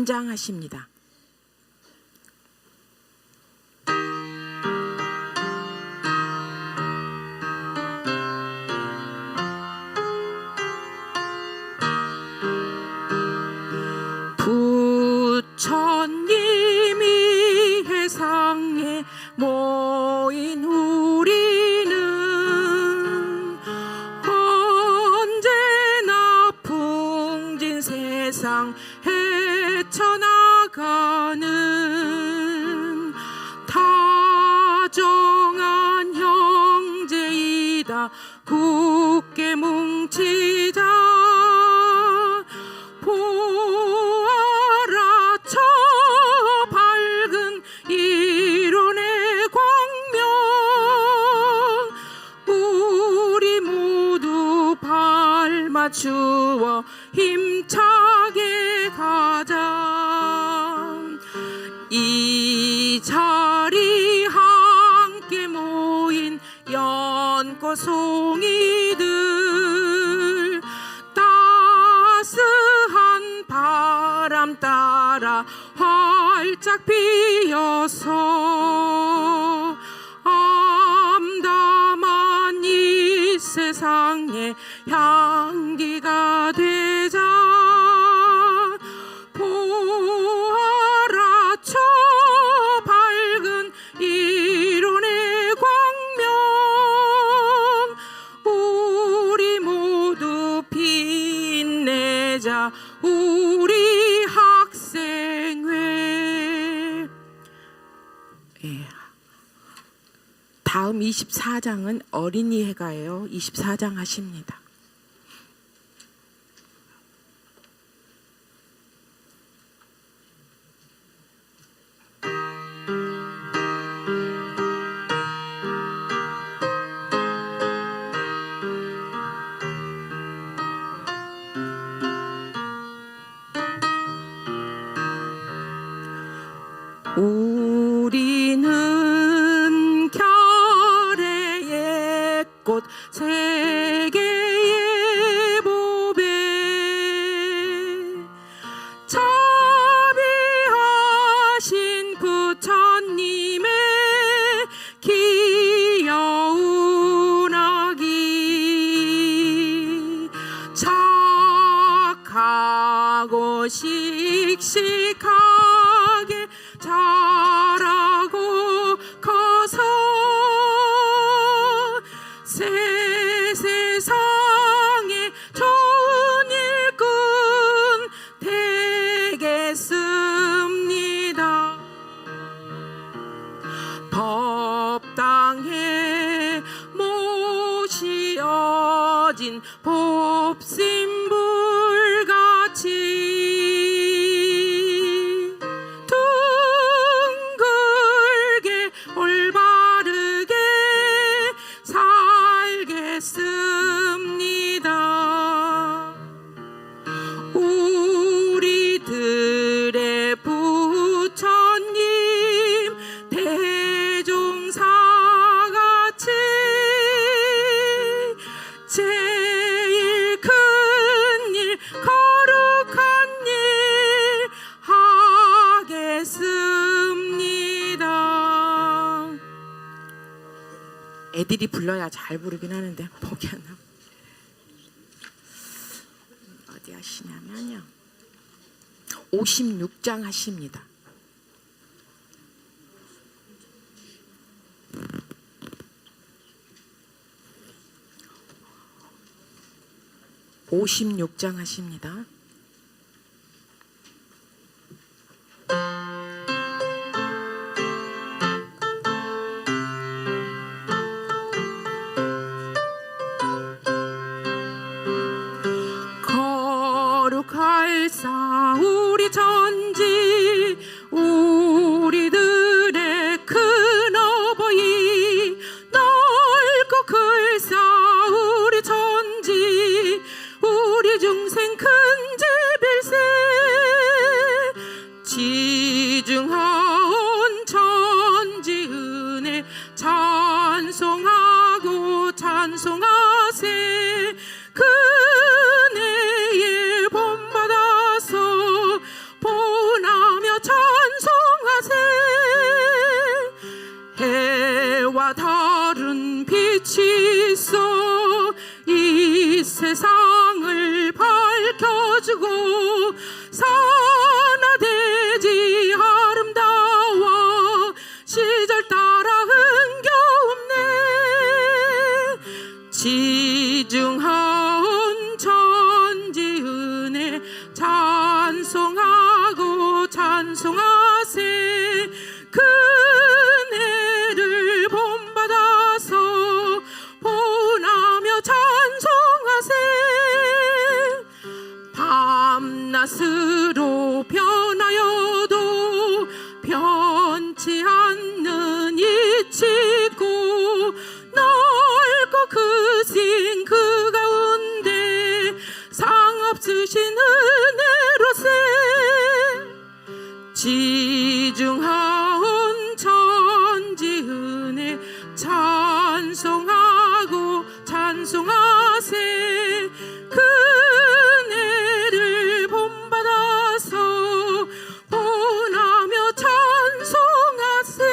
3장 하십니다. 부처님이 해상에 모인 우리는 언제나 풍진 세상 헤쳐나가는 다정한 형제이다. 굳게 뭉치자. 보아라 저 밝은 이론의 광명. 우리 모두 발 맞추어 힘차게 가자. 이 자리 함께 모인 연꽃송이들 따스한 바람 따라 활짝 피어서 암담한 이 세상에 향기가 되자. 보아라 저 밝은 이론의 광명. 우리 모두 빛내자. 우리 학생회. 다음 24장은 어린이 해가예요. 24장 하십니다. 우리는 결의의 꽃 세계의 보배. 자비하신 부처님의 귀여운 아기. 착하고 씩씩하게 자라고 커서 새 세상에 좋은 일꾼 되겠습니다. 법당에 모시어진 법신불같이 둥글게 올바르게 살겠습니다. 우리들의 부처님 대종사같이 제일 큰 일 거룩한 일 하겠습니다. 애들이 불러야 잘 부르긴 하는데 목이 안 나. 어디 하시냐면요 56장 하십니다. (56장) 하십니다. 거룩할사 우리 천지 우리들의 큰 어버이. 넓고 클사 우리 천지 우리 중생 큰 찬송하세. 그네를 본받아서 본하며 찬송하세.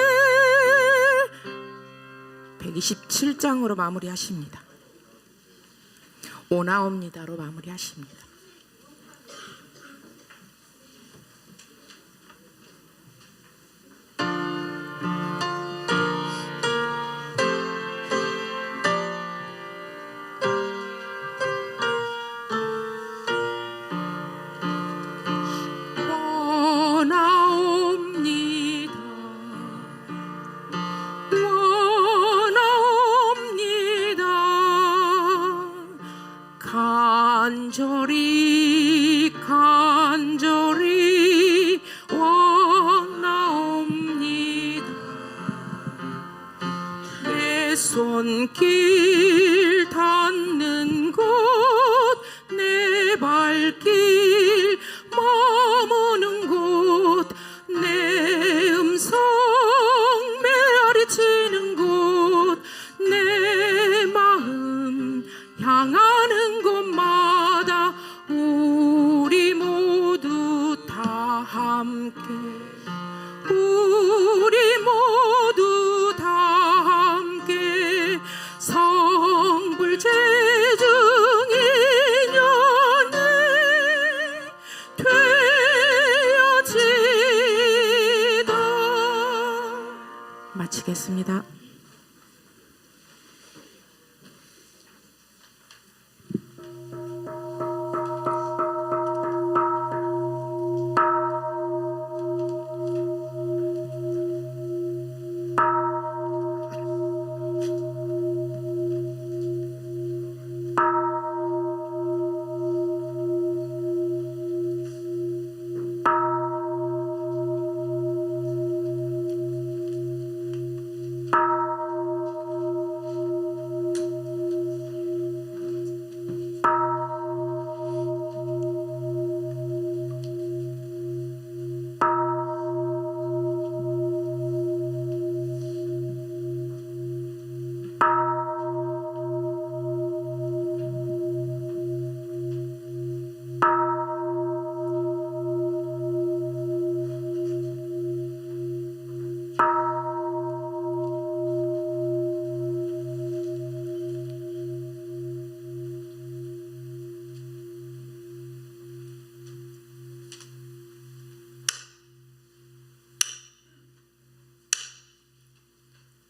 127장으로 마무리하십니다. 오나옵니다로 마무리하십니다. 간절히 간절히 원하옵니다. 내 손길 닿는 곳, 내 발길 머무는 곳, 내 음성 메아리치는 곳, 내 마음 향하는 곳마다 우리 모두 다 함께, 우리 모두 다 함께 성불 제중 인연이 되어지다. 마치겠습니다.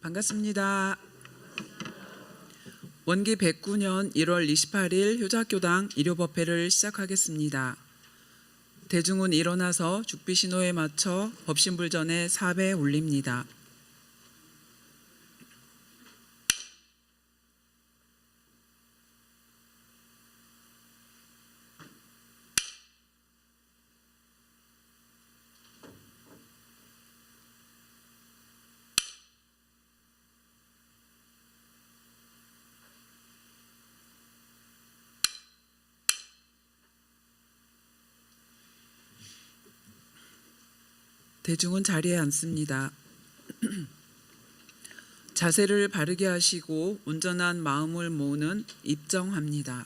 반갑습니다. 원기 109년 1월 28일 효자교당 일요법회를 시작하겠습니다. 대중은 일어나서 죽비신호에 맞춰 법신불전에 4배 올립니다. 대중은 자리에 앉습니다. 자세를 바르게 하시고 온전한 마음을 모으는 입정합니다.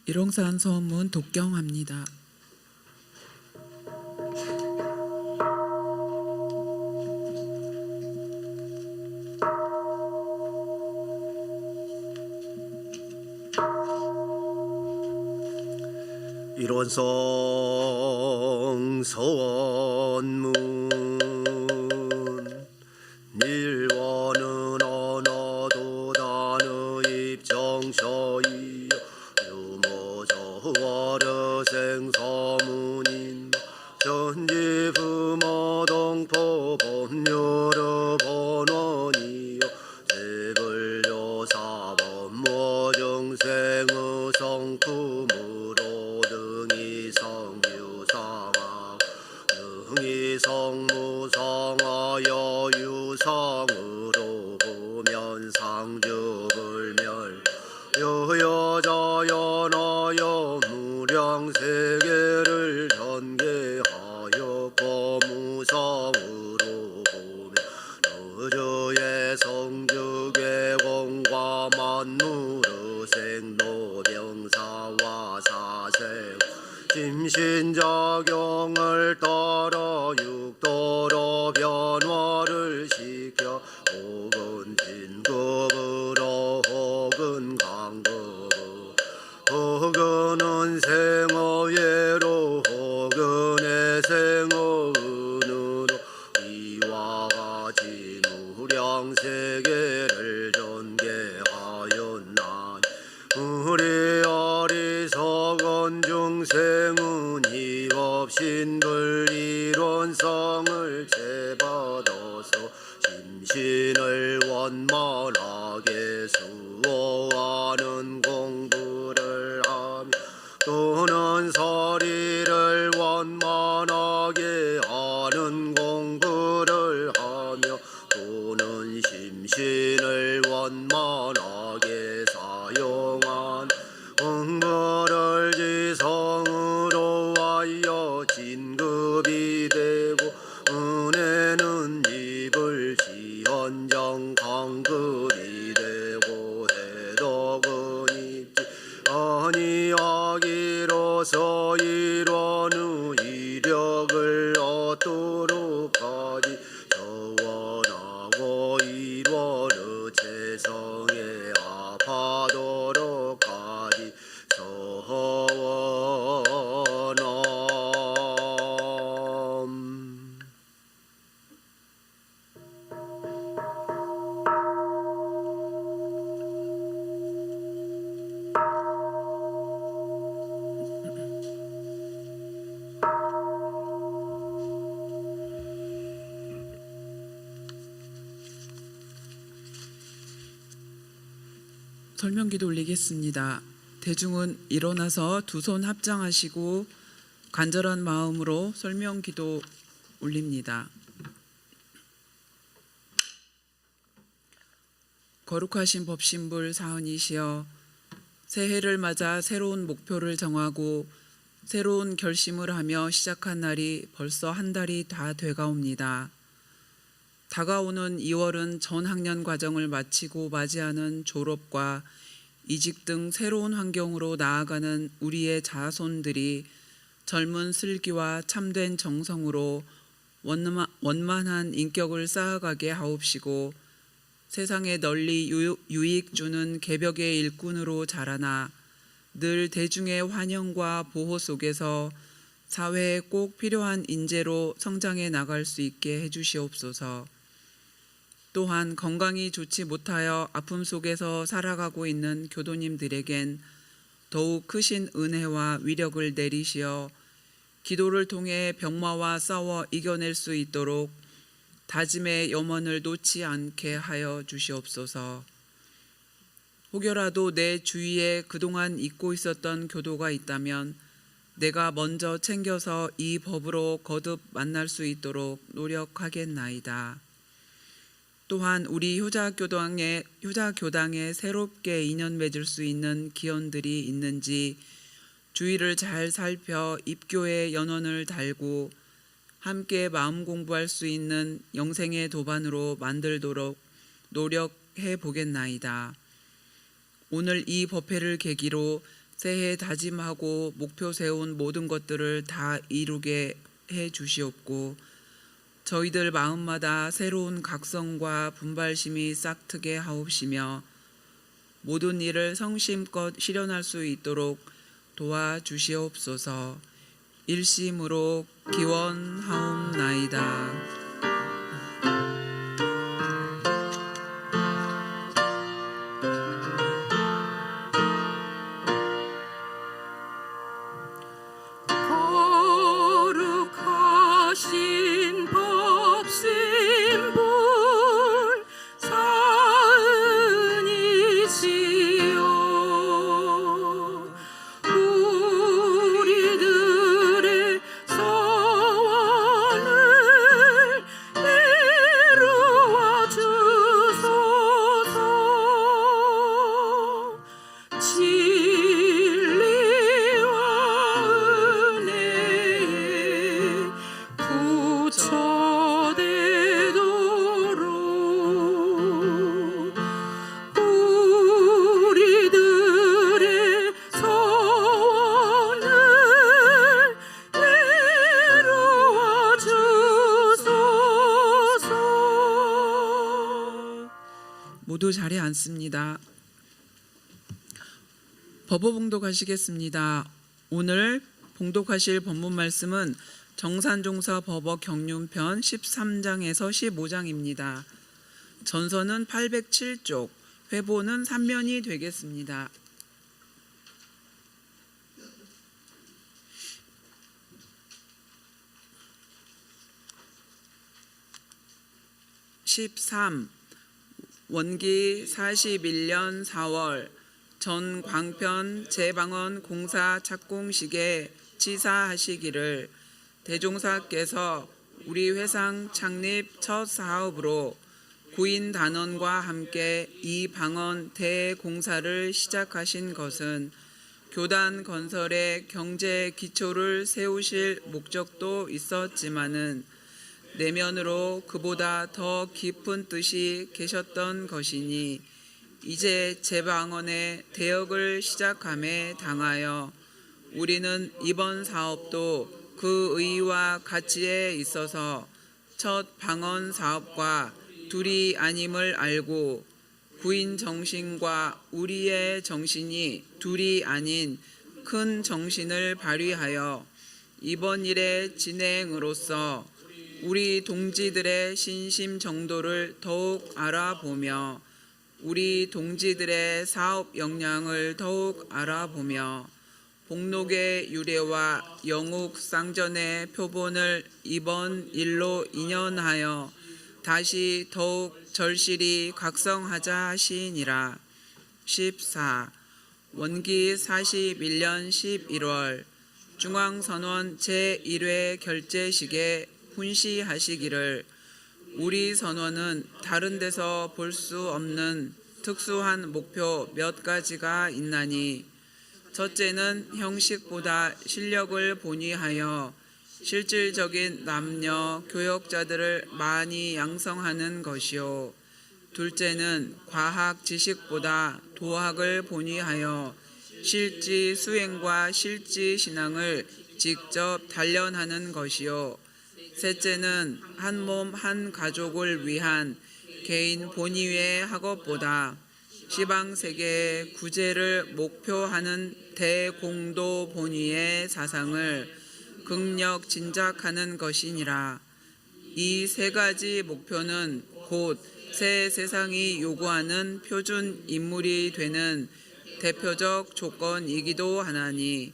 일홍산 서문 독경합니다. 일원성 서원문 일원은 언어도 단어 입정서이여 유모저월여 생서문인 전지부모동포 법률어 번원이여 제불교사법모정생의 성품으로 등이 성유상하 등이 성무상하여 유상으로 보면 상주불멸 여여자연하여 무량세계를 전개하여 거무상으로 보면 너저의 성주계공과 만무르 생로병사와 사생 심신작용을 따라 육도로 변화를 시켜 혹은 진급으로 혹은 강급으로 혹은 생어예로 혹은 애생어은으로 이와 같이 무량세계를 전개하였나니 우리 어리석은 중생은 이 없신들 이론성을 채받아서 심신을 원만하게 수호하는 공부를 하며 또는 서리를 원만하게 하는 공부를 하며 또는 심신을 원만하게 사용한 공부를 지성으로 하여 진급이 되고 은혜는 입을 시현정 강급이 되고 해덕은 입지 아니하기로서 이런 이력을 얻도록 하지 저원하고 이원의 재성에 합하도록 하지 서원함. 설명기도 올리겠습니다. 대중은 일어나서 두 손 합장하시고 간절한 마음으로 설명기도 올립니다. 거룩하신 법신불 사은이시여, 새해를 맞아 새로운 목표를 정하고 새로운 결심을 하며 시작한 날이 벌써 한 달이 다 돼가옵니다. 다가오는 2월은 전 학년 과정을 마치고 맞이하는 졸업과 이직 등 새로운 환경으로 나아가는 우리의 자손들이 젊은 슬기와 참된 정성으로 원만한 인격을 쌓아가게 하옵시고 세상에 널리 유익 주는 개벽의 일꾼으로 자라나 늘 대중의 환영과 보호 속에서 사회에 꼭 필요한 인재로 성장해 나갈 수 있게 해주시옵소서. 또한 건강이 좋지 못하여 아픔 속에서 살아가고 있는 교도님들에겐 더욱 크신 은혜와 위력을 내리시어 기도를 통해 병마와 싸워 이겨낼 수 있도록 다짐의 염원을 놓지 않게 하여 주시옵소서. 혹여라도 내 주위에 그동안 잊고 있었던 교도가 있다면 내가 먼저 챙겨서 이 법으로 거듭 만날 수 있도록 노력하겠나이다. 또한 우리 효자교당에 새롭게 인연 맺을 수 있는 기원들이 있는지 주위를 잘 살펴 입교의 연원을 달고 함께 마음 공부할 수 있는 영생의 도반으로 만들도록 노력해 보겠나이다. 오늘 이 법회를 계기로 새해 다짐하고 목표 세운 모든 것들을 다 이루게 해 주시옵고 저희들 마음마다 새로운 각성과 분발심이 싹트게 하옵시며 모든 일을 성심껏 실현할 수 있도록 도와주시옵소서. 일심으로 기원하옵나이다. 거룩하신 법신불 사은이시여 우리들의 소원을 이루어 주소서. 진리와 은혜에 부처되도록 우리들의 소원을 이루어 주소서. 모두 자리에 앉습니다. 법어 봉독하시겠습니다. 오늘 봉독하실 본문 말씀은 정산종사 법어 경륜편 13장에서 15장입니다. 전서는 807쪽, 회보는 3면이 되겠습니다. (13) 원기 41년 4월 전광편 제방언 공사 착공식에 치사하시기를 대종사께서 우리 회상 창립 첫 사업으로 구인 단원과 함께 이 방언 대공사를 시작하신 것은 교단 건설의 경제 기초를 세우실 목적도 있었지만은 내면으로 그보다 더 깊은 뜻이 계셨던 것이니 이제 제방언의 대역을 시작함에 당하여 우리는 이번 사업도 그 의의와 가치에 있어서 첫 방언 사업과 둘이 아님을 알고 구인 정신과 우리의 정신이 둘이 아닌 큰 정신을 발휘하여 이번 일의 진행으로서 우리 동지들의 신심 정도를 더욱 알아보며 우리 동지들의 사업 역량을 더욱 알아보며 복록의 유래와 영욱 쌍전의 표본을 이번 일로 인연하여 다시 더욱 절실히 각성하자 하시니라. 14. 원기 41년 11월 중앙선원 제1회 결제식에 훈시하시기를 우리 선원은 다른 데서 볼 수 없는 특수한 목표 몇 가지가 있나니 첫째는 형식보다 실력을 본위하여 실질적인 남녀 교역자들을 많이 양성하는 것이요 둘째는 과학 지식보다 도학을 본위하여 실지 수행과 실지 신앙을 직접 단련하는 것이요 셋째는 한 몸 한 가족을 위한 개인 본위의 학업보다 시방세계의 구제를 목표하는 대공도 본위의 사상을 극력 진작하는 것이니라. 이 세 가지 목표는 곧 새 세상이 요구하는 표준 인물이 되는 대표적 조건이기도 하나니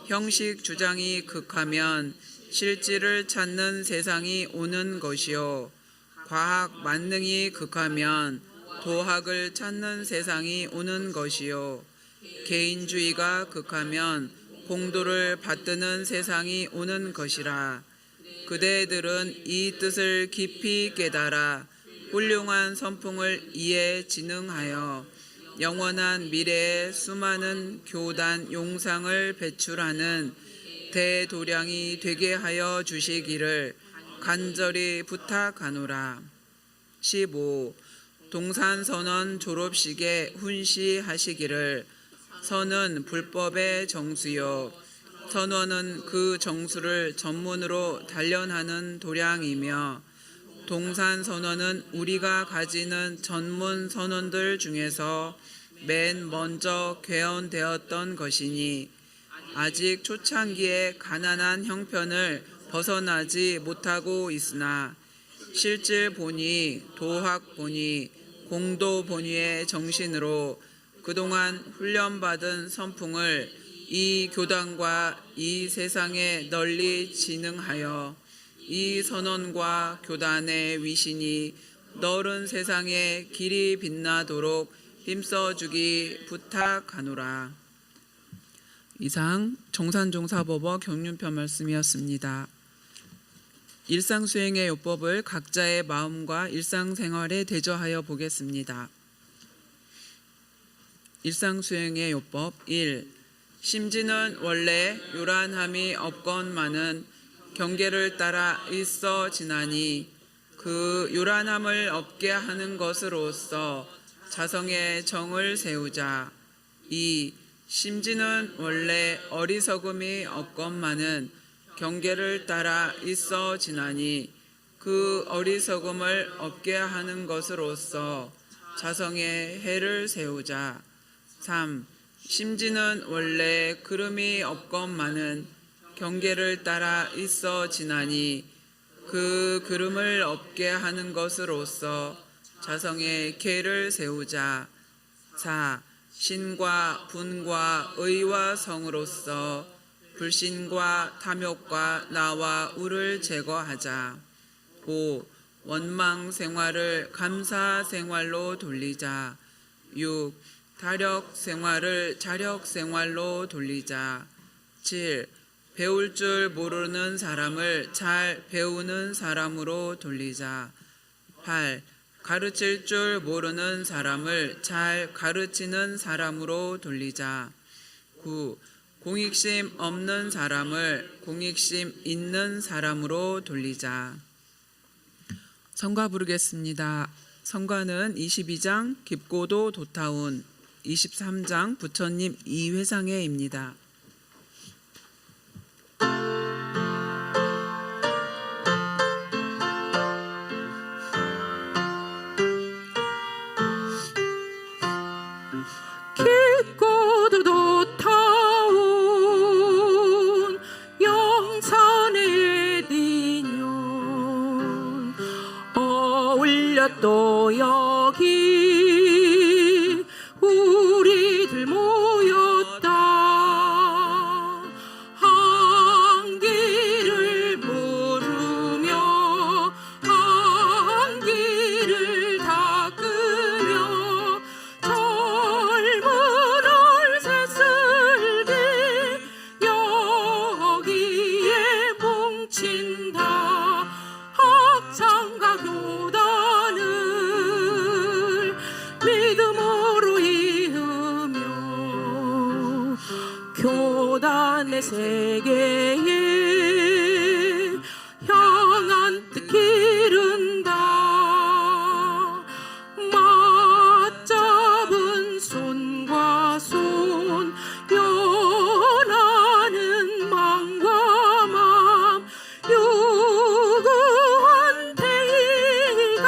형식 주장이 극하면 실질을 찾는 세상이 오는 것이요 과학 만능이 극하면 도학을 찾는 세상이 오는 것이요 개인주의가 극하면 공도를 받드는 세상이 오는 것이라. 그대들은 이 뜻을 깊이 깨달아 훌륭한 선풍을 이에 진흥하여 영원한 미래에 수많은 교단 용상을 배출하는 대도량이 되게 하여 주시기를 간절히 부탁하노라. 15. 동산선원 졸업식에 훈시하시기를 선은 불법의 정수요 선원은 그 정수를 전문으로 단련하는 도량이며 동산 선원은 우리가 가지는 전문 선원들 중에서 맨 먼저 개헌되었던 것이니 아직 초창기에 가난한 형편을 벗어나지 못하고 있으나 실질 본위, 도학 본위, 공도 본위의 정신으로 그동안 훈련받은 선풍을 이 교단과 이 세상에 널리 진흥하여 이 선언과 교단의 위신이 너른 세상에 길이 빛나도록 힘써주기 부탁하노라. 이상 정산종사법어 경륜편 말씀이었습니다. 일상수행의 요법을 각자의 마음과 일상생활에 대조하여 보겠습니다. 일상수행의 요법 1. 심지는 원래 요란함이 없건만은 경계를 따라 있어 지나니 그 요란함을 없게 하는 것으로서 자성의 정을 세우자. 2. 심지는 원래 어리석음이 없건만은 경계를 따라 있어 지나니 그 어리석음을 없게 하는 것으로서 자성의 해를 세우자. 3. 심지는 원래 그름이 없건만은 경계를 따라 있어 지나니 그 그름을 없게 하는 것으로서 자성의 계를 세우자. 4. 신과 분과 의와 성으로서 불신과 탐욕과 나와 우를 제거하자. 5. 원망 생활을 감사 생활로 돌리자. 6. 다력 생활을 자력 생활로 돌리자. 7. 배울 줄 모르는 사람을 잘 배우는 사람으로 돌리자. 8. 가르칠 줄 모르는 사람을 잘 가르치는 사람으로 돌리자. 9. 공익심 없는 사람을 공익심 있는 사람으로 돌리자. 성가 부르겠습니다. 성가는 22장 깊고도 도타운, 23장 부처님 이회상회입니다. 깊고도 도타운 영산의 디년 어울려 또 여기 우리들 모였다. 한 길을 물으며 한 길을 닦으며 젊은 얼새슬기 여기에 뭉친다. 학창과 교단을 믿음으로 이으며 교단의 세계에 향한 뜻 기른다. 맞잡은 손과 손 연하는 마음과 마음 유구한 태희가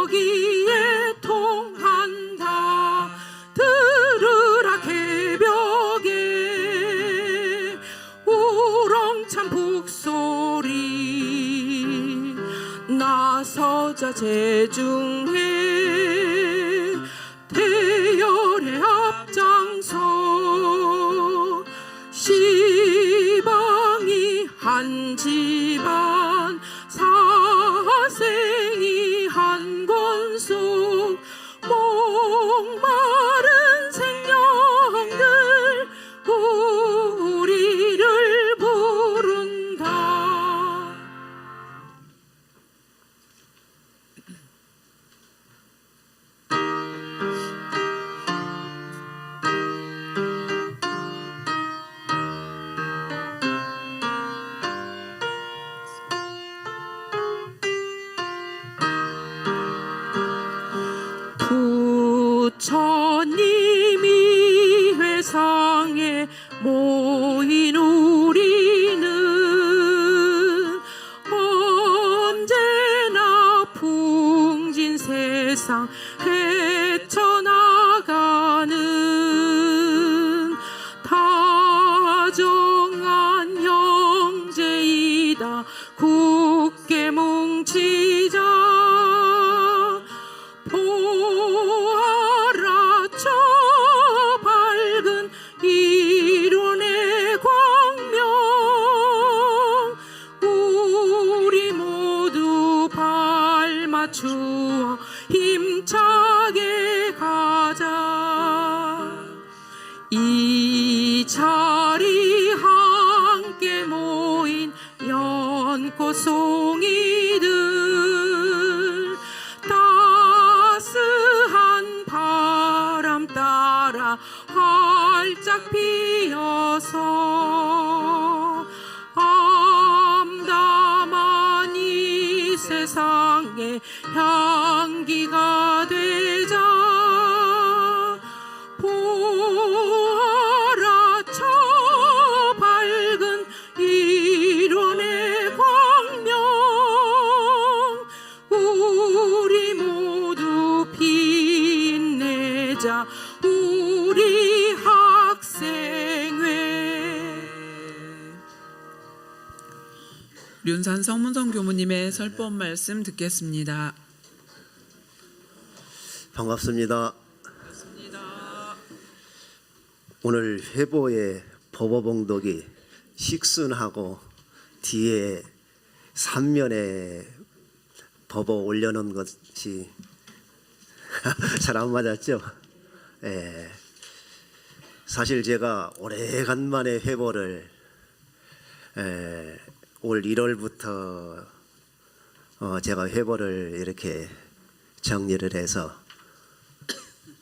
여기에 통한다. 들으라 개벽에 우렁찬 북소리 나서자 제중에 대열의 앞장서 시방이 한 집안 사생이 한 권속 목마른 생명들 우리를 부른다. 세상에 모인 우리는 언제나 풍진 세상 헤쳐나가는 다정한 형제이다. 굳게 뭉치자. 보아라 저 밝은 이론의 광명. 우리 모두 발 맞추어 힘차게 가자. 이 자리 함께 모인 연꽃송이들 따스한 바람 따라 활짝 피어서 암담한 이 세상에 향기가 되자. 보아라 저 밝은 이론의 광명. 우리 모두 빛내자 우리 학생회. 륜산 성문성 교무님의 설법 말씀 듣겠습니다. 반갑습니다. 오늘 회보의 법어봉독이 식순하고 뒤에 3면에 법어 올려놓은 것이 잘 안 맞았죠? 예. 사실 제가 오래간만에 회보를 올 1월부터 제가 회보를 이렇게 정리를 해서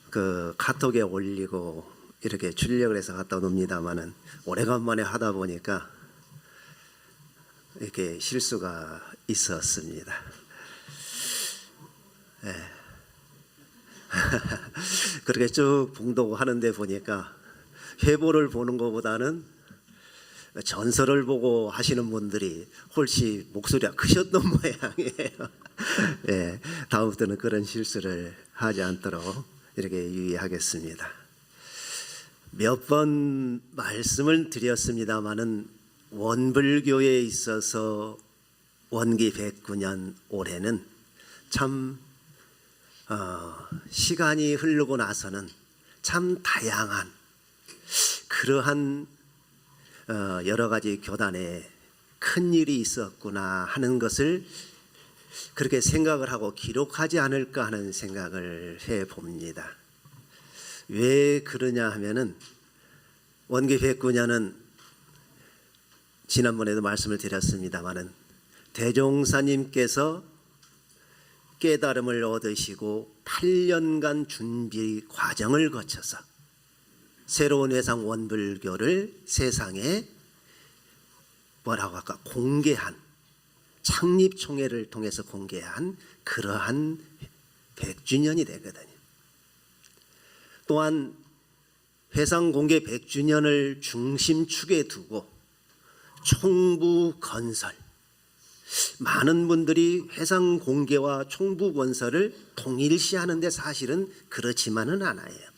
그 카톡에 올리고 이렇게 출력을 해서 갖다 놉니다마는 오래간만에 하다 보니까 이렇게 실수가 있었습니다. 예. 그렇게 쭉 봉독하는데 보니까 회보를 보는 것보다는 전설을 보고 하시는 분들이 훨씬 목소리가 크셨던 모양이에요. 예, 다음부터는 그런 실수를 하지 않도록 이렇게 유의하겠습니다. 몇 번 말씀을 드렸습니다마는 원불교에 있어서 원기 109년 올해는 참 시간이 흐르고 나서는 참 다양한 그러한 여러 가지 교단에 큰 일이 있었구나 하는 것을 그렇게 생각을 하고 기록하지 않을까 하는 생각을 해봅니다. 왜 그러냐 하면은 원기 109년은 지난번에도 말씀을 드렸습니다마는 대종사님께서 깨달음을 얻으시고 8년간 준비 과정을 거쳐서 새로운 회상 원불교를 세상에 뭐라고 할까 공개한 창립총회를 통해서 공개한 그러한 100주년이 되거든요. 또한 회상 공개 100주년을 중심축에 두고 총부 건설, 많은 분들이 회상 공개와 총부 건설을 동일시하는데 사실은 그렇지만은 않아요.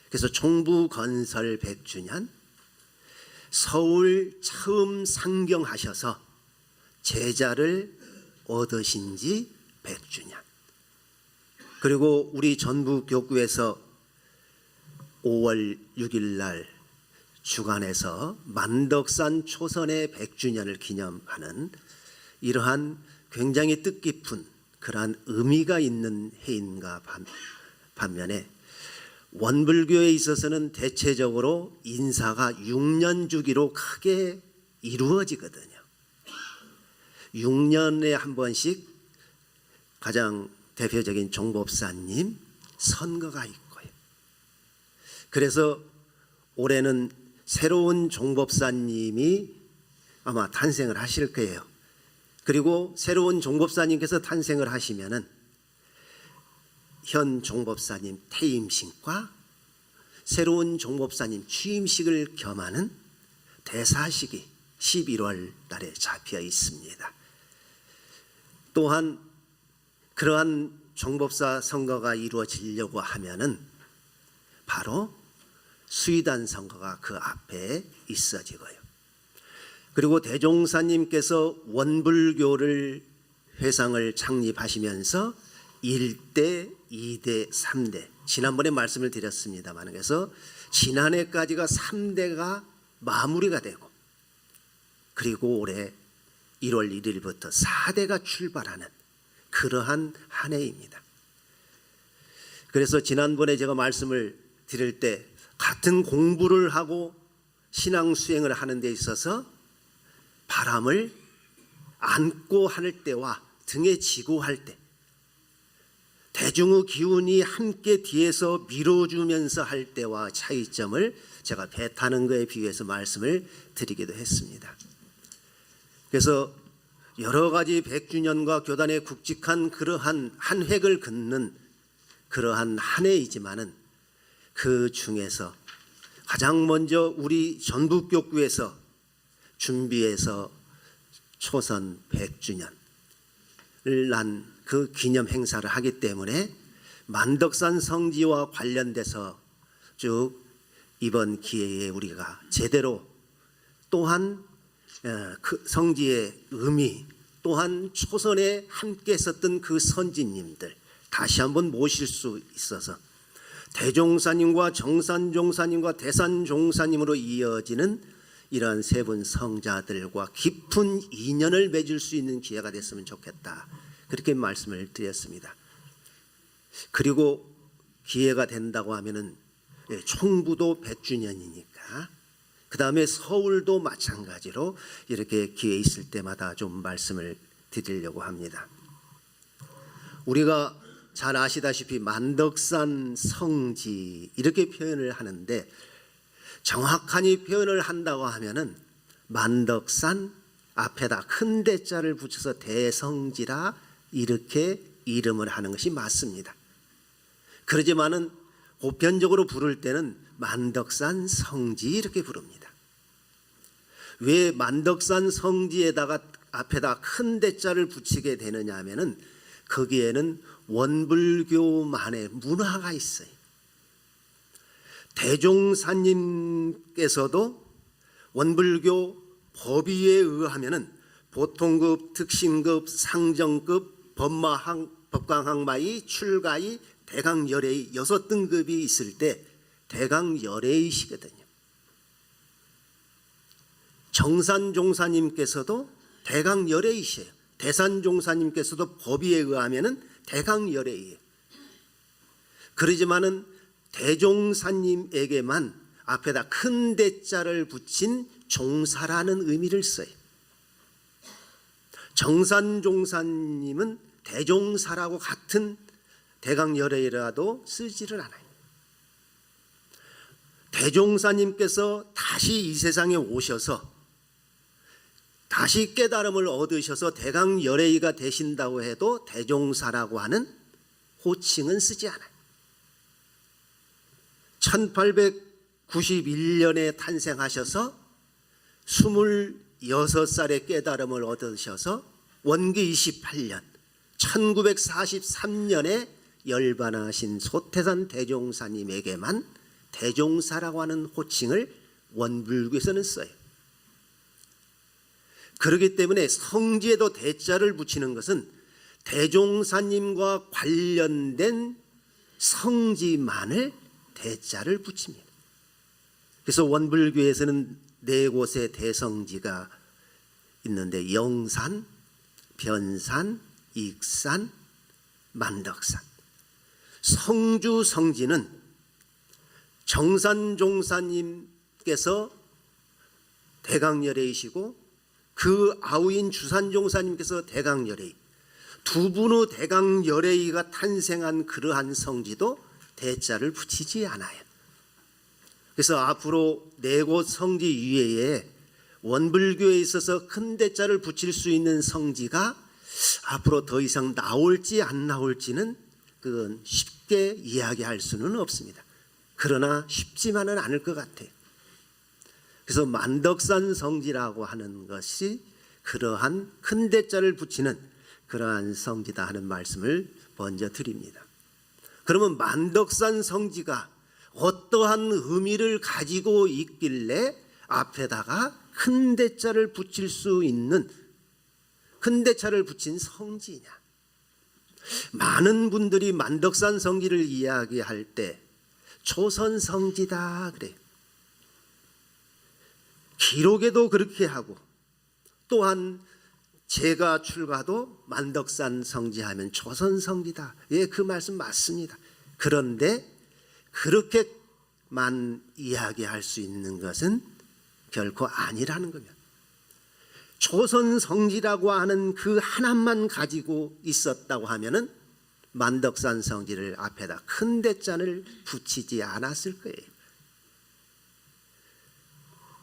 그래서 총부 건설 100주년, 서울 처음 상경하셔서 제자를 얻으신 지 100주년, 그리고 우리 전북교구에서 5월 6일 날 주관에서 만덕산 초선의 100주년을 기념하는 이러한 굉장히 뜻깊은 그러한 의미가 있는 해인가 반면에 원불교에 있어서는 대체적으로 인사가 6년 주기로 크게 이루어지거든요. 6년에 한 번씩 가장 대표적인 종법사님 선거가 있고요. 그래서 올해는 새로운 종법사님이 아마 탄생을 하실 거예요. 그리고 새로운 종법사님께서 탄생을 하시면은 현 종법사님 퇴임식과 새로운 종법사님 취임식을 겸하는 대사식이 11월 달에 잡혀 있습니다. 또한 그러한 종법사 선거가 이루어지려고 하면은 바로 수의단 선거가 그 앞에 있어지고요. 그리고 대종사님께서 원불교를 회상을 창립하시면서 1대, 2대, 3대 지난번에 말씀을 드렸습니다만 그래서 지난해까지가 3대가 마무리가 되고 그리고 올해 1월 1일부터 4대가 출발하는 그러한 한 해입니다. 그래서 지난번에 제가 말씀을 드릴 때 같은 공부를 하고 신앙 수행을 하는 데 있어서 바람을 안고 할 때와 등에 지고 할 때 대중의 기운이 함께 뒤에서 밀어주면서 할 때와 차이점을 제가 배 타는 거에 비유해서 말씀을 드리기도 했습니다. 그래서 여러 가지 100주년과 교단에 굵직한 그러한 한 획을 긋는 그러한 한 해이지만은 그 중에서 가장 먼저 우리 전북교구에서 준비해서 초선 100주년을 난 그 기념 행사를 하기 때문에 만덕산 성지와 관련돼서 쭉 이번 기회에 우리가 제대로 또한 그 성지의 의미 또한 초선에 함께 있었던 그 선지님들 다시 한번 모실 수 있어서 대종사님과 정산종사님과 대산종사님으로 이어지는 이러한 세 분 성자들과 깊은 인연을 맺을 수 있는 기회가 됐으면 좋겠다. 그렇게 말씀을 드렸습니다. 그리고 기회가 된다고 하면은 총부도 100주년이니까 그 다음에 서울도 마찬가지로 이렇게 기회 있을 때마다 좀 말씀을 드리려고 합니다. 우리가 잘 아시다시피 만덕산 성지 이렇게 표현을 하는데 정확하게 표현을 한다고 하면은 만덕산 앞에다 큰 대자를 붙여서 대성지라 이렇게 이름을 하는 것이 맞습니다. 그러지만은 보편적으로 부를 때는 만덕산 성지 이렇게 부릅니다. 왜 만덕산 성지에다가 앞에다 큰 대자를 붙이게 되느냐 하면은 거기에는 원불교만의 문화가 있어요. 대종사님께서도 원불교 법의에 의하면은 보통급, 특신급, 상정급, 법강항마의, 출가의, 대강열애의 6등급이 있을 때 대강열애이시거든요. 정산종사님께서도 대강열애이시에요. 대산종사님께서도 법의에 의하면은 대강열애이에요. 그러지만은 대종사님에게만 앞에다 큰 대자를 붙인 종사라는 의미를 써요. 정산종사님은 대종사라고 같은 대강열애이라도 쓰지를 않아요. 대종사님께서 다시 이 세상에 오셔서 다시 깨달음을 얻으셔서 대강열애이가 되신다고 해도 대종사라고 하는 호칭은 쓰지 않아요. 1891년에 탄생하셔서 26살에 깨달음을 얻으셔서 원기 28년 1943년에 열반하신 소태산 대종사님에게만 대종사라고 하는 호칭을 원불교에서는 써요. 그렇기 때문에 성지에도 대자를 붙이는 것은 대종사님과 관련된 성지만을 대자를 붙입니다. 그래서 원불교에서는 4곳의 대성지가 있는데 영산, 변산, 익산, 만덕산. 성주 성지는 정산종사님께서 대강열애이시고 그 아우인 주산종사님께서 대강열애이, 두 분의 대강열애이가 탄생한 그러한 성지도 대자를 붙이지 않아요. 그래서 앞으로 4곳 성지 이외에 원불교에 있어서 큰 대자를 붙일 수 있는 성지가 앞으로 더 이상 나올지 안 나올지는 그건 쉽게 이야기할 수는 없습니다. 그러나 쉽지만은 않을 것 같아요. 그래서 만덕산 성지라고 하는 것이 그러한 큰 대자를 붙이는 그러한 성지다 하는 말씀을 먼저 드립니다. 그러면 만덕산 성지가 어떠한 의미를 가지고 있길래 앞에다가 큰 대자를 붙일 수 있는 큰 대자를 붙인 성지냐? 많은 분들이 만덕산 성지를 이야기할 때 조선 성지다 그래요. 기록에도 그렇게 하고 또한 제가 출가도 만덕산 성지하면 조선 성지다. 예, 그 말씀 맞습니다. 그런데 그렇게만 이야기할 수 있는 것은 결코 아니라는 겁니다. 조선 성지라고 하는 그 하나만 가지고 있었다고 하면은 만덕산 성지를 앞에다 큰 대자를 붙이지 않았을 거예요.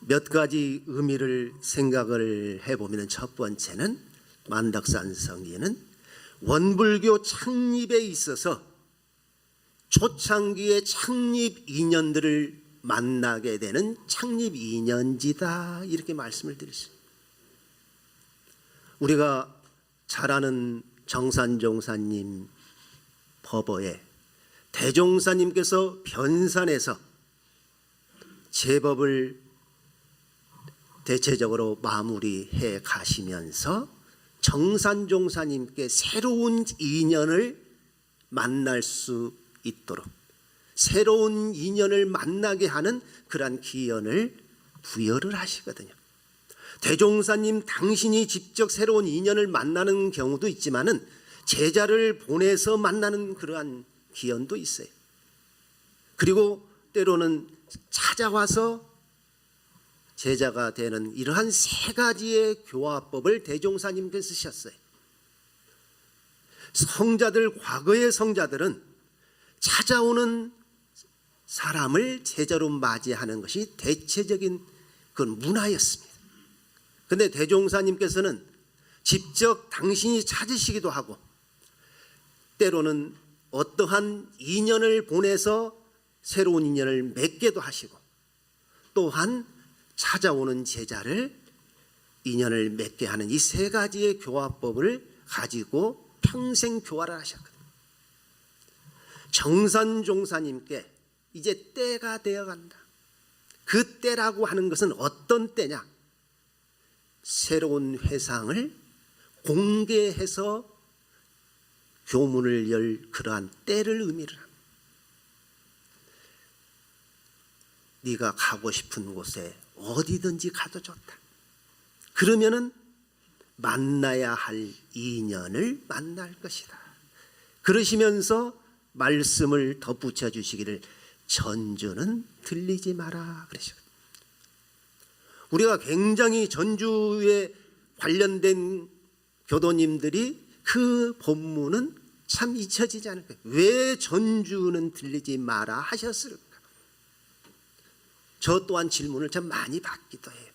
몇 가지 의미를 생각을 해보면 첫 번째는 만덕산 성지는 원불교 창립에 있어서 초창기의 창립 인연들을 만나게 되는 창립 인연지다 이렇게 말씀을 드렸습니다. 우리가 잘 아는 정산종사님 법어에 대종사님께서 변산에서 제법을 대체적으로 마무리해 가시면서 정산종사님께 새로운 인연을 만날 수 있도록 새로운 인연을 만나게 하는 그러한 기연을 부여를 하시거든요. 대종사님 당신이 직접 새로운 인연을 만나는 경우도 있지만은 제자를 보내서 만나는 그러한 기연도 있어요. 그리고 때로는 찾아와서 제자가 되는 이러한 세 가지의 교화법을 대종사님께서 쓰셨어요. 성자들, 과거의 성자들은 찾아오는 사람을 제자로 맞이하는 것이 대체적인 그런 문화였습니다. 그런데 대종사님께서는 직접 당신이 찾으시기도 하고 때로는 어떠한 인연을 보내서 새로운 인연을 맺게도 하시고 또한 찾아오는 제자를 인연을 맺게 하는 이 세 가지의 교화법을 가지고 평생 교화를 하셨거든요. 정산종사님께 이제 때가 되어간다. 그 때라고 하는 것은 어떤 때냐? 새로운 회상을 공개해서 교문을 열 그러한 때를 의미를 합니다. 네가 가고 싶은 곳에 어디든지 가도 좋다. 그러면은 만나야 할 인연을 만날 것이다. 그러시면서 말씀을 덧붙여 주시기를 전주는 들리지 마라 그러시거든요. 우리가 굉장히 전주에 관련된 교도님들이 그 본문은 참 잊혀지지 않을 거예요. 왜 전주는 들리지 마라 하셨을까? 저 또한 질문을 참 많이 받기도 해요.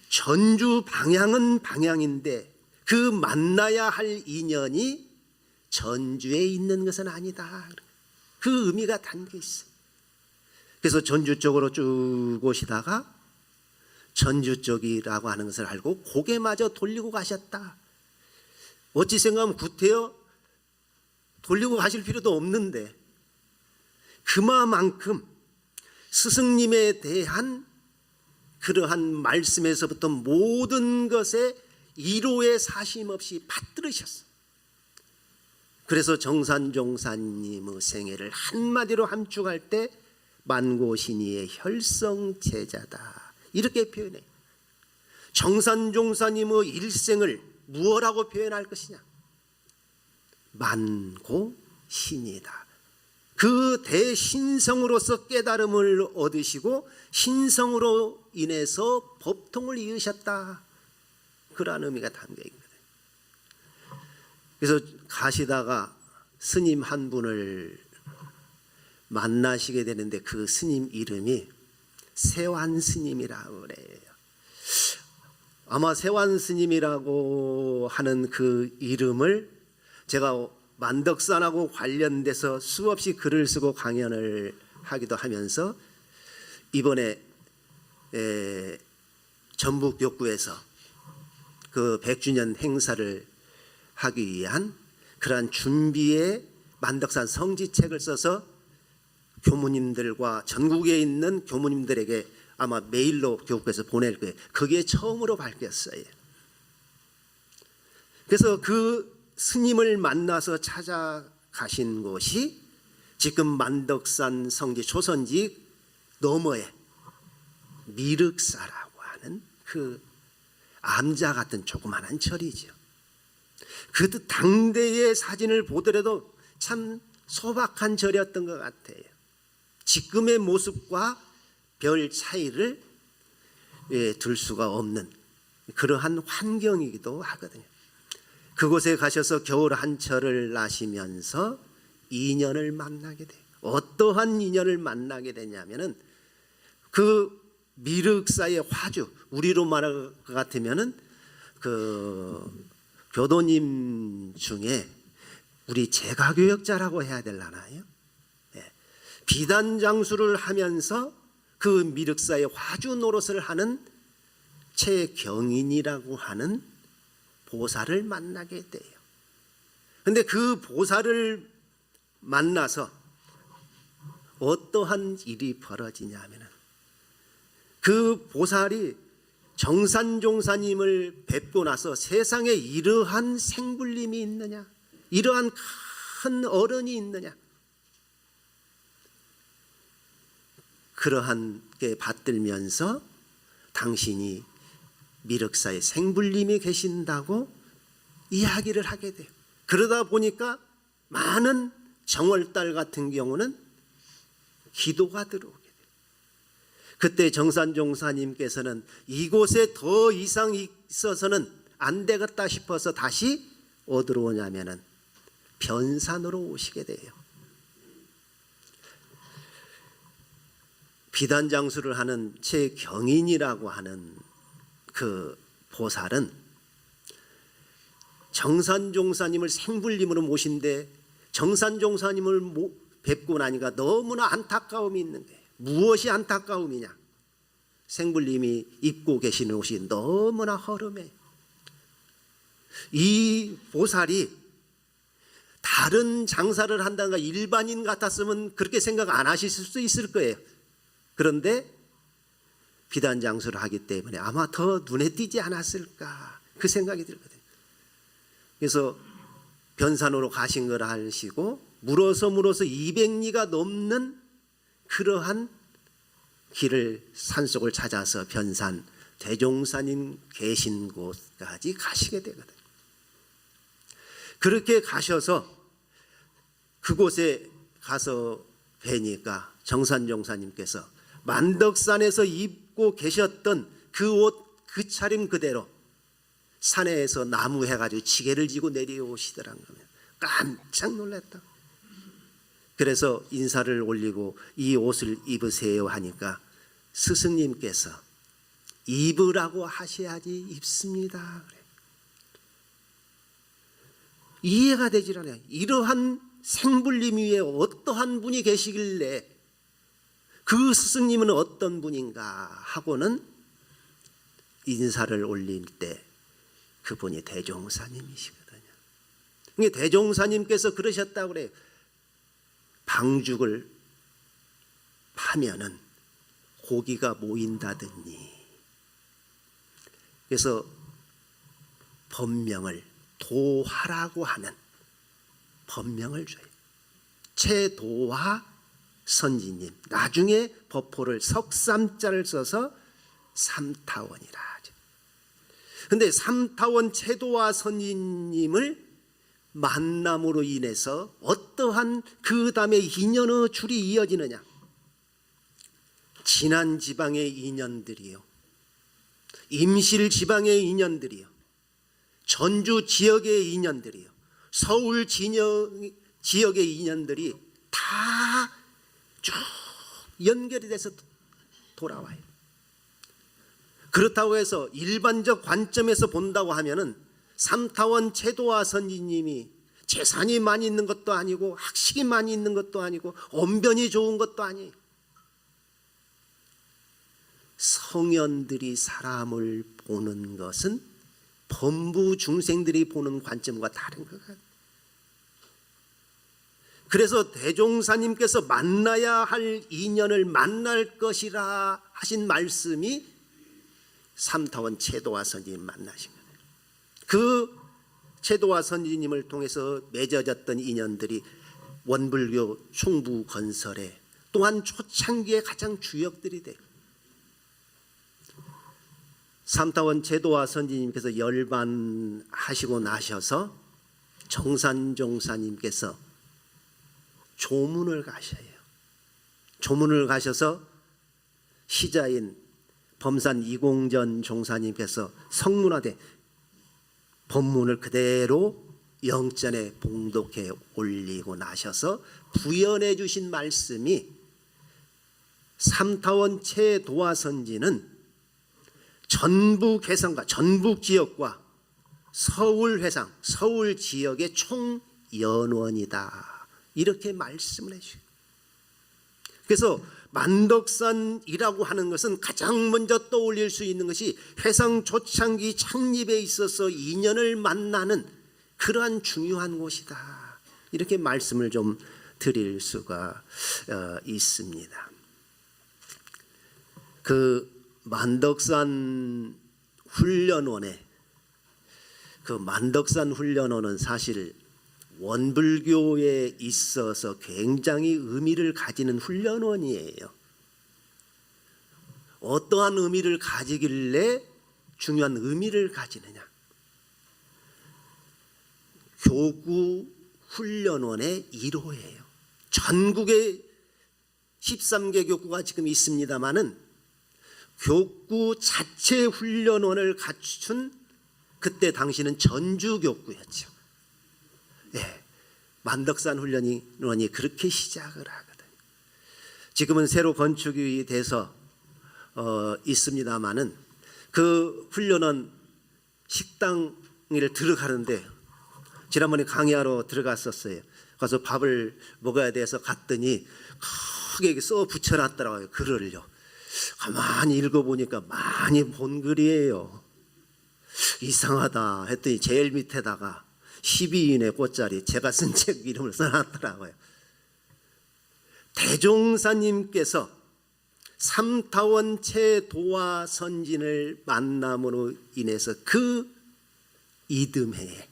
전주 방향은 방향인데 그 만나야 할 인연이 전주에 있는 것은 아니다. 그 의미가 담겨 있어요. 그래서 전주 쪽으로 쭉 오시다가 전주 쪽이라고 하는 것을 알고 고개마저 돌리고 가셨다. 어찌 생각하면 구태여 돌리고 가실 필요도 없는데 그만큼 스승님에 대한 그러한 말씀에서부터 모든 것에 이로의 사심 없이 받들으셨어요. 그래서 정산종사님의 생애를 한마디로 함축할 때 만고신이의 혈성제자다 이렇게 표현해요. 정산종사님의 일생을 무엇라고 표현할 것이냐? 만고신이다. 그 대신성으로서 깨달음을 얻으시고 신성으로 인해서 법통을 이으셨다. 그러한 의미가 담겨 있거든요. 그래서 가시다가 스님 한 분을 만나시게 되는데 그 스님 이름이 세완 스님이라고 그래요. 아마 세완 스님이라고 하는 그 이름을 제가 만덕산하고 관련돼서 수없이 글을 쓰고 강연을 하기도 하면서 이번에 전북역구에서 그 100주년 행사를 하기 위한 그러한 준비에 만덕산 성지책을 써서 교무님들과 전국에 있는 교무님들에게 아마 메일로 교육부에서 보낼 거예요. 그게 처음으로 밝혔어요. 그래서 그 스님을 만나서 찾아가신 곳이 지금 만덕산 성지 초선지 너머에 미륵사라고 하는 그 암자 같은 조그마한 절이죠. 그 당대의 사진을 보더라도 참 소박한 절이었던 것 같아요. 지금의 모습과 별 차이를 둘 수가 없는 그러한 환경이기도 하거든요. 그곳에 가셔서 겨울 한철을 나시면서 인연을 만나게 돼요. 어떠한 인연을 만나게 되냐면은 그 미륵사의 화주, 우리로 말할 것 같으면은 그 교도님 중에 우리 제가교역자라고 해야 되려나요? 비단 장수를 하면서 그 미륵사의 화주 노릇을 하는 최경인이라고 하는 보살을 만나게 돼요. 그런데 그 보살을 만나서 어떠한 일이 벌어지냐면은 그 보살이 정산종사님을 뵙고 나서 세상에 이러한 생불림이 있느냐, 이러한 큰 어른이 있느냐, 그러한 게 받들면서 당신이 미륵사에 생불림이 계신다고 이야기를 하게 돼요. 그러다 보니까 많은 정월달 같은 경우는 기도가 들어오게 돼요. 그때 정산종사님께서는 이곳에 더 이상 있어서는 안 되겠다 싶어서 다시 어디로 오냐면은 변산으로 오시게 돼요. 비단장수를 하는 최경인이라고 하는 그 보살은 정산종사님을 생불림으로 모신데 정산종사님을 뵙고 나니까 너무나 안타까움이 있는 거예요. 무엇이 안타까움이냐? 생불님이 입고 계시는 옷이 너무나 허름해. 이 보살이 다른 장사를 한다든가 일반인 같았으면 그렇게 생각 안 하실 수 있을 거예요. 그런데 비단장수를 하기 때문에 아마 더 눈에 띄지 않았을까 그 생각이 들거든요. 그래서 변산으로 가신 걸 아시고 물어서 200리가 넘는 그러한 길을 산속을 찾아서 변산 대종사님 계신 곳까지 가시게 되거든요. 그렇게 가셔서 그곳에 가서 뵈니까 정산종사님께서 만덕산에서 입고 계셨던 그 옷, 그 차림 그대로 산에서 나무 해가지고 지게를 지고 내려오시더라는 거예요. 깜짝 놀랐다. 그래서 인사를 올리고 이 옷을 입으세요 하니까 스승님께서 입으라고 하셔야지 입습니다. 그래. 이해가 되질 않아요. 이러한 생불림 위에 어떠한 분이 계시길래 그 스승님은 어떤 분인가 하고는 인사를 올릴 때 그분이 대종사님이시거든요. 대종사님께서 그러셨다고 그래요. 방죽을 파면은 고기가 모인다더니. 그래서 법명을 도화라고 하는 법명을 줘요. 최도화 선지님. 나중에 법호를 석삼자를 써서 삼타원이라 하죠. 그런데 삼타원 최도화 선지님을 만남으로 인해서 어떠한 그 다음에 인연의 줄이 이어지느냐. 진안 지방의 인연들이요, 임실 지방의 인연들이요, 전주 지역의 인연들이요, 서울 지역의 인연들이 다 쭉 연결이 돼서 돌아와요. 그렇다고 해서 일반적 관점에서 본다고 하면은 삼타원 최도화 선지님이 재산이 많이 있는 것도 아니고 학식이 많이 있는 것도 아니고 언변이 좋은 것도 아니에요. 성현들이 사람을 보는 것은 범부 중생들이 보는 관점과 다른 것 같아요. 그래서 대종사님께서 만나야 할 인연을 만날 것이라 하신 말씀이 삼타원 채도화 선지님 만나신 거예요. 그 채도화 선지님을 통해서 맺어졌던 인연들이 원불교 총부 건설에 또한 초창기의 가장 주역들이 돼요. 삼타원 채도화 선지님께서 열반하시고 나셔서 정산종사님께서 조문을 가셔요. 조문을 가셔서 시자인 범산 이공전 종사님께서 성문화대 법문을 그대로 영전에 봉독해 올리고 나셔서 부연해 주신 말씀이 삼타원 채도화 선지는 전북 해상과 전북 지역과 서울 해상, 서울 지역의 총연원이다. 이렇게 말씀을 해주세요. 그래서 만덕산이라고 하는 것은 가장 먼저 떠올릴 수 있는 것이 해상 초창기 창립에 있어서 인연을 만나는 그러한 중요한 곳이다. 이렇게 말씀을 좀 드릴 수가 있습니다. 그 만덕산 훈련원에 그 만덕산 훈련원은 사실 원불교에 있어서 굉장히 의미를 가지는 훈련원이에요. 어떠한 의미를 가지길래 중요한 의미를 가지느냐? 교구 훈련원의 1호예요. 전국에 13개 교구가 지금 있습니다마는 교구 자체 훈련원을 갖춘 그때 당시는 전주교구였죠. 예, 만덕산 훈련원이 그렇게 시작을 하거든요. 지금은 새로 건축이 돼서 있습니다마는 그 훈련원 식당을 들어가는데 지난번에 강의하러 들어갔었어요. 가서 밥을 먹어야 돼서 갔더니 크게 써 붙여놨더라고요. 글을요. 가만히 읽어보니까 많이 본 글이에요. 이상하다 했더니 제일 밑에다가 12인의 꽃자리 제가 쓴 책 이름을 써놨더라고요. 대종사님께서 삼타원 채도화 선진을 만남으로 인해서 그 이듬해에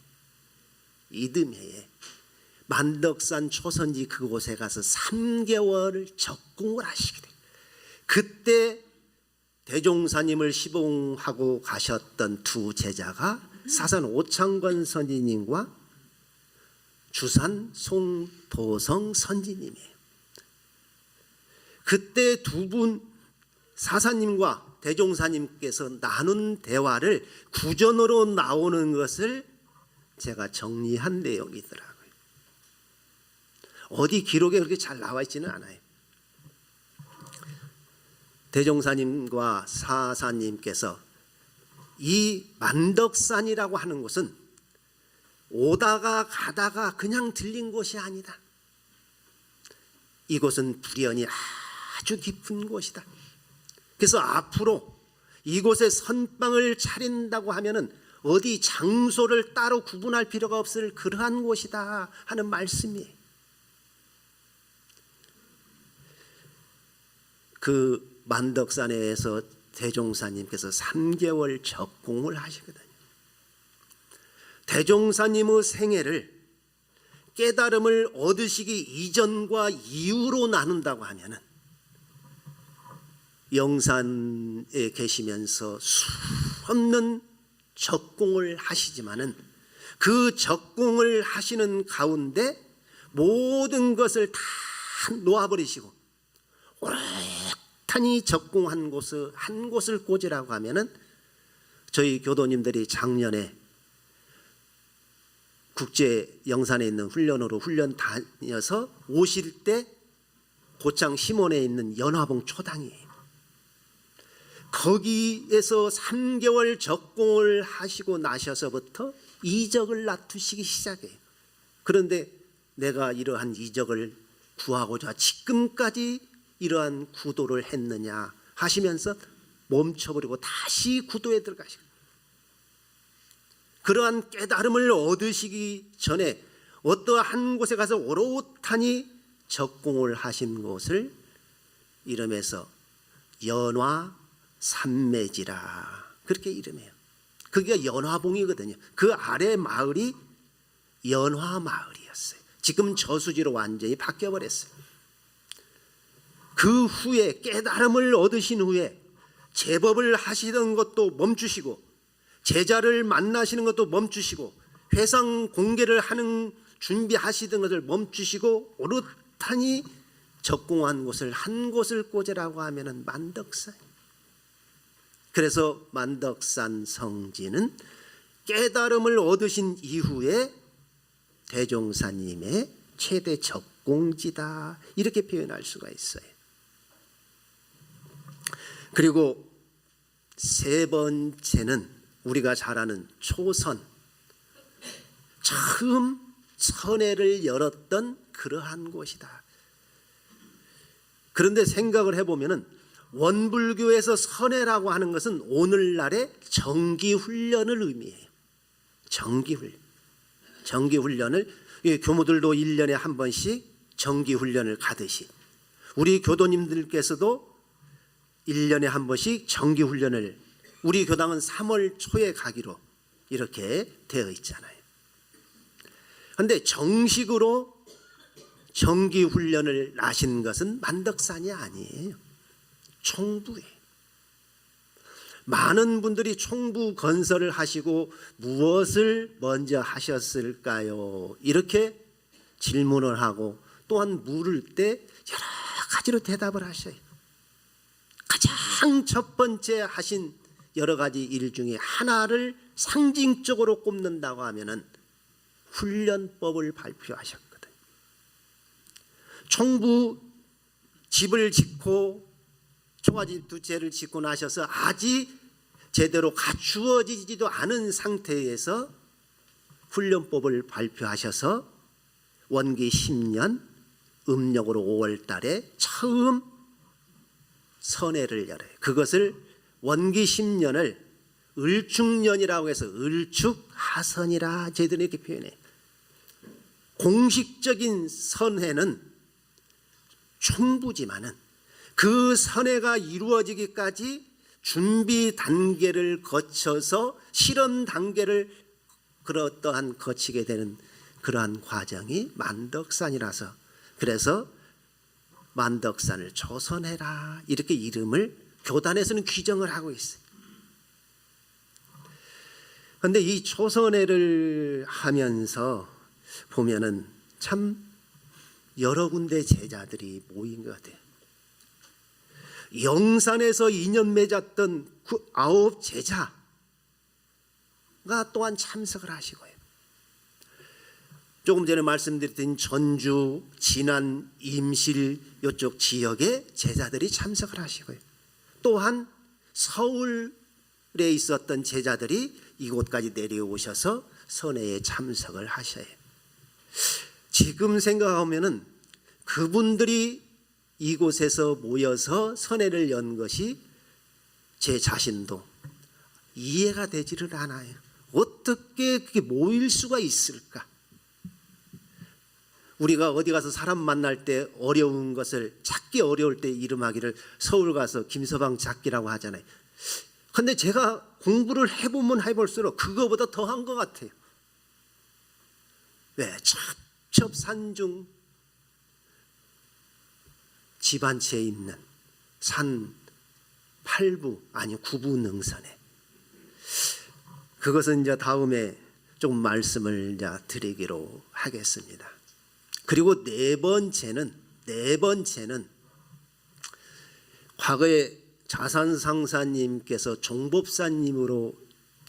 만덕산 초선지 그곳에 가서 3개월을 적궁을 하시게 돼요. 그때 대종사님을 시봉하고 가셨던 두 제자가 사산 오창건 선지님과 주산 송도성 선지님이에요. 그때 두 분 사사님과 대종사님께서 나눈 대화를 구전으로 나오는 것을 제가 정리한 내용이더라고요. 어디 기록에 그렇게 잘 나와 있지는 않아요. 대종사님과 사사님께서 이 만덕산이라고 하는 곳은 오다가 가다가 그냥 들린 곳이 아니다. 이곳은 불연이 아주 깊은 곳이다. 그래서 앞으로 이곳에 선방을 차린다고 하면은 어디 장소를 따로 구분할 필요가 없을 그러한 곳이다 하는 말씀이에요. 그 만덕산에서 대종사님께서 3개월 적궁을 하시거든요. 대종사님의 생애를 깨달음을 얻으시기 이전과 이후로 나눈다고 하면은 영산에 계시면서 수없는 적궁을 하시지만은 그 적궁을 하시는 가운데 모든 것을 다 놓아버리시고 오랫동안 적궁한 곳을 한 곳을 꽂으라고 하면은 저희 교도님들이 작년에 국제 영산에 있는 훈련으로 훈련 다녀서 오실 때 고창 심원에 있는 연화봉 초당이에요. 거기에서 3개월 적궁을 하시고 나셔서부터 이적을 낳으시기 시작해요. 그런데 내가 이러한 이적을 구하고자 지금까지 이러한 구도를 했느냐 하시면서 멈춰버리고 다시 구도에 들어가시고, 그러한 깨달음을 얻으시기 전에 어떠한 곳에 가서 오롯하니 적공을 하신 곳을 이름해서 연화 삼매지라 그렇게 이름해요. 그게 연화봉이거든요. 그 아래 마을이 연화 마을이었어요. 지금 저수지로 완전히 바뀌어버렸어요. 그 후에 깨달음을 얻으신 후에 제법을 하시던 것도 멈추시고, 제자를 만나시는 것도 멈추시고, 회상 공개를 하는 준비하시던 것을 멈추시고 오롯하니 적공한 곳을 한 곳을 꽂으라고 하면은 만덕산. 그래서 만덕산 성지는 깨달음을 얻으신 이후에 대종사님의 최대 적공지다 이렇게 표현할 수가 있어요. 그리고 세 번째는 우리가 잘 아는 초선, 처음 선회를 열었던 그러한 곳이다. 그런데 생각을 해보면은 원불교에서 선회라고 하는 것은 오늘날의 정기훈련을 의미해요. 정기훈련을 교무들도 1년에 한 번씩 정기훈련을 가듯이 우리 교도님들께서도 1년에 한 번씩 정기훈련을, 우리 교당은 3월 초에 가기로 이렇게 되어 있잖아요. 그런데 정식으로 정기훈련을 나신 것은 만덕산이 아니에요. 총부예요. 많은 분들이 총부 건설을 하시고 무엇을 먼저 하셨을까요? 이렇게 질문을 하고 또한 물을 때 여러 가지로 대답을 하셔요. 가장 첫 번째 하신 여러 가지 일 중에 하나를 상징적으로 꼽는다고 하면은 훈련법을 발표하셨거든요. 총부 집을 짓고 초가집 두 채를 짓고 나셔서 아직 제대로 갖추어지지도 않은 상태에서 훈련법을 발표하셔서 원기 10년 음력으로 5월 달에 처음 선회를 열어요. 그것을 원기 10년을 을축년이라고 해서 을축하선이라 저희들은 이렇게 표현해요. 공식적인 선회는 총부지만은 그 선회가 이루어지기까지 준비 단계를 거쳐서 실험 단계를 그러한 거치게 되는 그러한 과정이 만덕산이라서, 그래서 만덕산을 초선회라 이렇게 이름을 교단에서는 규정을 하고 있어요. 그런데 이 초선회를 하면서 보면은 참 여러 군데 제자들이 모인 것 같아요. 영산에서 인연 맺었던 그 9 제자가 또한 참석을 하시고요. 조금 전에 말씀드렸던 전주, 진안, 임실 이쪽 지역의 제자들이 참석을 하시고요. 또한 서울에 있었던 제자들이 이곳까지 내려오셔서 선회에 참석을 하셔요. 지금 생각하면은 그분들이 이곳에서 모여서 선회를 연 것이 제 자신도 이해가 되지를 않아요. 어떻게 그게 모일 수가 있을까? 우리가 어디 가서 사람 만날 때 어려운 것을, 찾기 어려울 때 이름하기를 서울 가서 김서방 찾기라고 하잖아요. 그런데 제가 공부를 해보면 해볼수록 그거보다 더한 것 같아요. 왜? 첩첩산중 집안치에 있는 산 8부 아니 9부 능선에, 그것은 이제 다음에 좀 말씀을 이제 드리기로 하겠습니다. 그리고 네 번째는 과거에 자산상사님께서 종법사님으로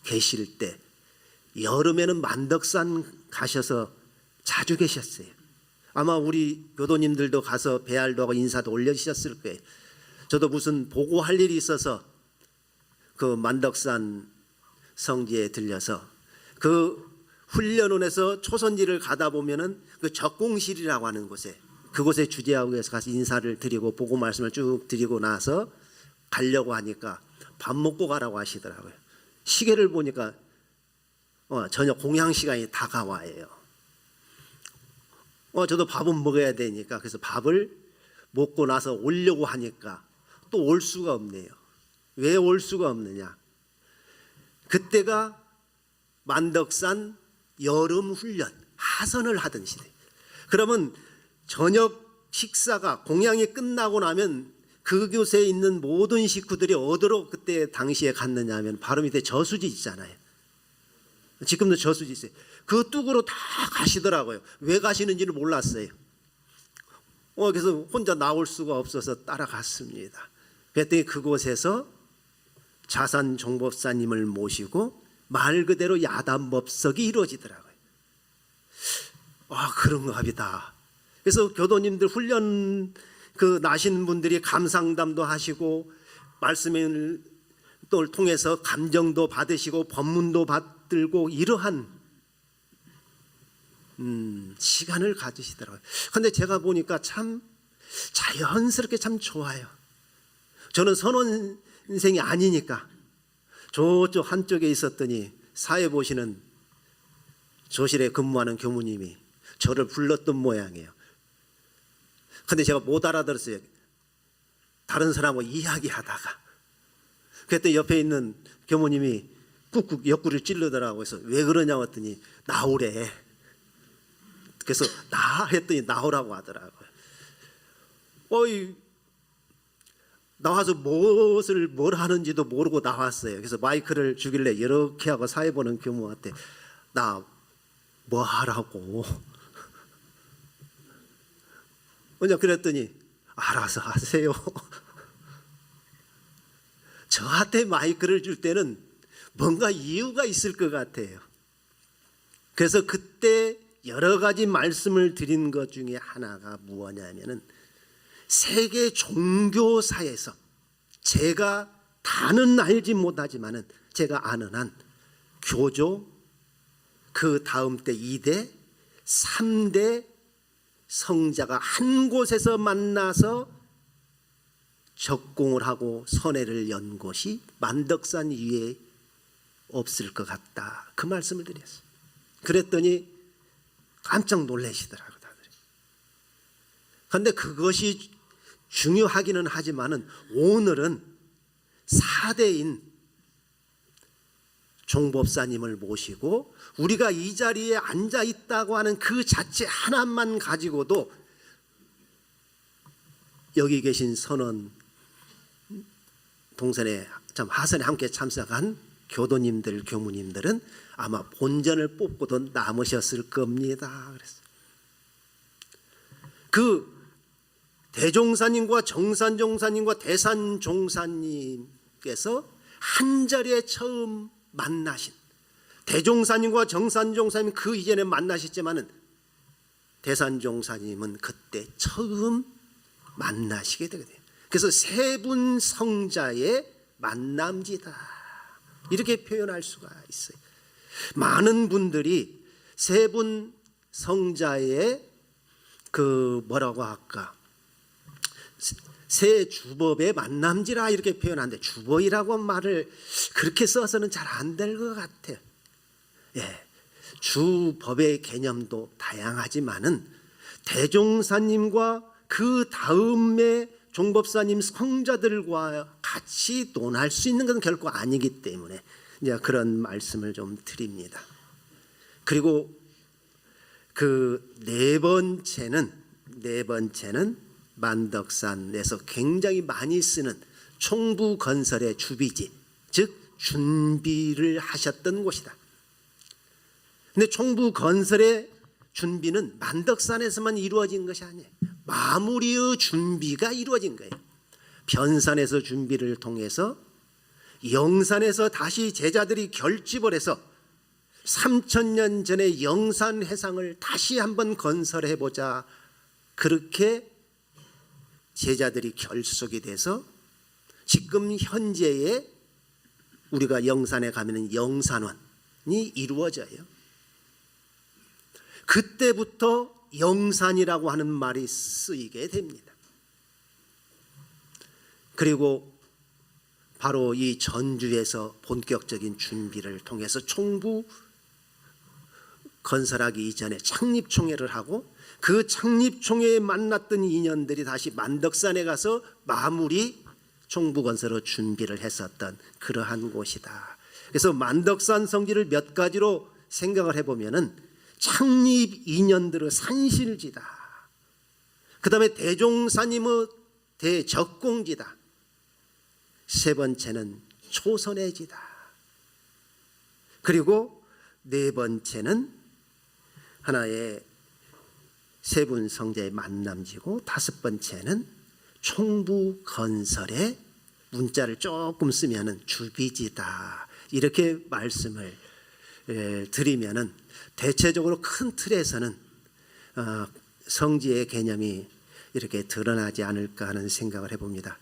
계실 때 여름에는 만덕산 가셔서 자주 계셨어요. 아마 우리 교도님들도 가서 배알도 하고 인사도 올려주셨을 거예요. 저도 무슨 보고할 일이 있어서 그 만덕산 성지에 들려서 그 훈련원에서 초선지를 가다 보면은 그 적공실이라고 하는 곳에, 그곳에 주재하고에서 가서 인사를 드리고 보고 말씀을 쭉 드리고 나서 가려고 하니까 밥 먹고 가라고 하시더라고요. 시계를 보니까 저녁 공양 시간이 다가와요. 저도 밥은 먹어야 되니까 그래서 밥을 먹고 나서 오려고 하니까 또 올 수가 없네요. 왜 올 수가 없느냐? 그때가 만덕산 여름 훈련 하선을 하던 시대. 그러면 저녁 식사가 공양이 끝나고 나면 그곳에 있는 모든 식구들이 어디로 그때 당시에 갔느냐 하면 바로 밑에 저수지 있잖아요. 지금도 저수지 있어요. 그 뚝으로 다 가시더라고요. 왜 가시는지를 몰랐어요. 그래서 혼자 나올 수가 없어서 따라갔습니다. 그랬더니 그곳에서 자산 종법사님을 모시고 말 그대로 야단법석이 이루어지더라고요. 그런가 보다. 그래서 교도님들 훈련 나신 분들이 감상담도 하시고 말씀을 또 통해서 감정도 받으시고 법문도 받들고 이러한 시간을 가지시더라고요. 그런데 제가 보니까 참 자연스럽게 참 좋아요. 저는 선원생이 아니니까 저쪽 한쪽에 있었더니 사회 보시는 조실에 근무하는 교무님이 저를 불렀던 모양이에요. 근데 제가 못 알아들었어요. 다른 사람하고 이야기하다가. 그랬더니 옆에 있는 교무님이 꾹꾹 옆구리를 찔르더라고요. 그래서 왜 그러냐고 했더니 나오래. 그래서 했더니 나오라고 하더라고요. 나와서 뭘 하는지도 모르고 나왔어요. 그래서 마이크를 주길래 이렇게 하고 사회 보는 교무한테 나 뭐 하라고. 그랬더니 알아서 하세요. 저한테 마이크를 줄 때는 뭔가 이유가 있을 것 같아요. 그래서 그때 여러 가지 말씀을 드린 것 중에 하나가 무엇냐면은 세계 종교사에서 제가 다는 알지 못하지만은 제가 아는 한 교조, 그 다음 때 2대, 3대 성자가 한 곳에서 만나서 적공을 하고 선회를 연 곳이 만덕산 위에 없을 것 같다. 그 말씀을 드렸어요. 그랬더니 깜짝 놀라시더라고요, 다들. 그런데 그것이 중요하기는 하지만은 오늘은 4대인 종법사님을 모시고 우리가 이 자리에 앉아 있다고 하는 그 자체 하나만 가지고도 여기 계신 선원 동선에 하선에 함께 참석한 교도님들, 교무님들은 아마 본전을 뽑고도 남으셨을 겁니다. 그래서 그 대종사님과 정산종사님과 대산종사님께서 한 자리에 처음 만나신, 대종사님과 정산종사님 그 이전에 만나셨지만은 대산종사님은 그때 처음 만나시게 되거든요. 그래서 세 분 성자의 만남지다, 이렇게 표현할 수가 있어요. 많은 분들이 세 분 성자의 뭐라고 할까, 새 주법의 만남지라 이렇게 표현하는데 주법이라고 말을 그렇게 써서는 잘 안 될 것 같아요. 주법의 개념도 다양하지만은 대종사님과 그 다음에 종법사님 성자들과 같이 논할 수 있는 것은 결코 아니기 때문에 이제 그런 말씀을 좀 드립니다. 그리고 그 네 번째는 만덕산에서 굉장히 많이 쓰는 총부 건설의 주비지, 즉 준비를 하셨던 곳이다. 근데 총부 건설의 준비는 만덕산에서만 이루어진 것이 아니에요. 마무리의 준비가 이루어진 거예요. 변산에서 준비를 통해서 영산에서 다시 제자들이 결집을 해서 3000년 전의 영산 해상을 다시 한번 건설해보자, 그렇게 제자들이 결속이 돼서 지금 현재의 우리가 영산에 가면은 영산원이 이루어져요. 그때부터 영산이라고 하는 말이 쓰이게 됩니다. 그리고 바로 이 전주에서 본격적인 준비를 통해서 총부 건설하기 이전에 창립총회를 하고 그 창립총회에 만났던 인연들이 다시 만덕산에 가서 마무리 총부 건설로 준비를 했었던 그러한 곳이다. 그래서 만덕산 성지를 몇 가지로 생각을 해보면은 창립 인연들의 산실지다. 그 다음에 대종사님의 대적공지다. 세 번째는 초선의 지다. 그리고 네 번째는 하나의 세분 성자의 만남지고 다섯 번째는 총부 건설의 문자를 조금 쓰면은 주비지다. 이렇게 말씀을 드리면은 대체적으로 큰 틀에서는 성지의 개념이 이렇게 드러나지 않을까 하는 생각을 해봅니다.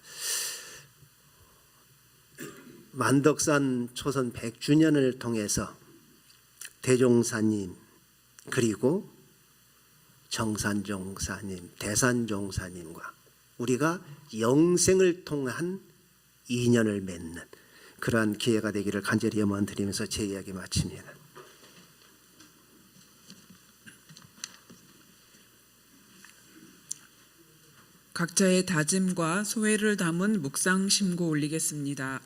만덕산 초선 100주년을 통해서 대종사님 그리고 정산종사님, 대산종사님과 우리가 영생을 통한 인연을 맺는 그러한 기회가 되기를 간절히 염원드리면서 제 이야기 마칩니다. 각자의 다짐과 소회를 담은 묵상 심고 올리겠습니다.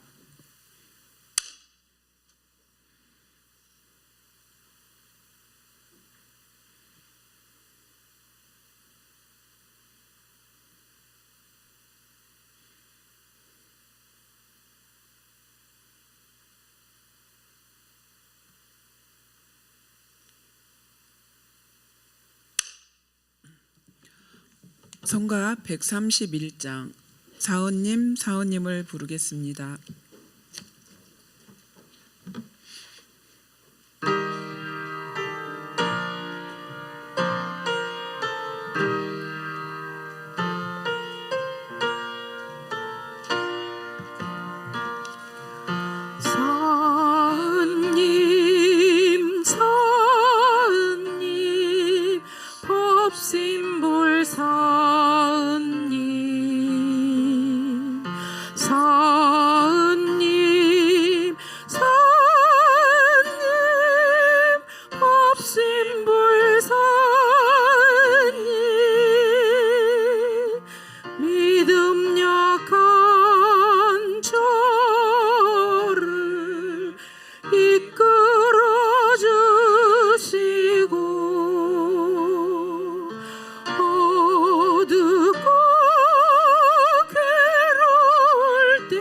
성가 131장 사은님을 부르겠습니다. 사은님 법신불 사은님 사은님 법신불 사은님 믿음 약한 저를 이끌어 주시고 어둡고 괴로울 때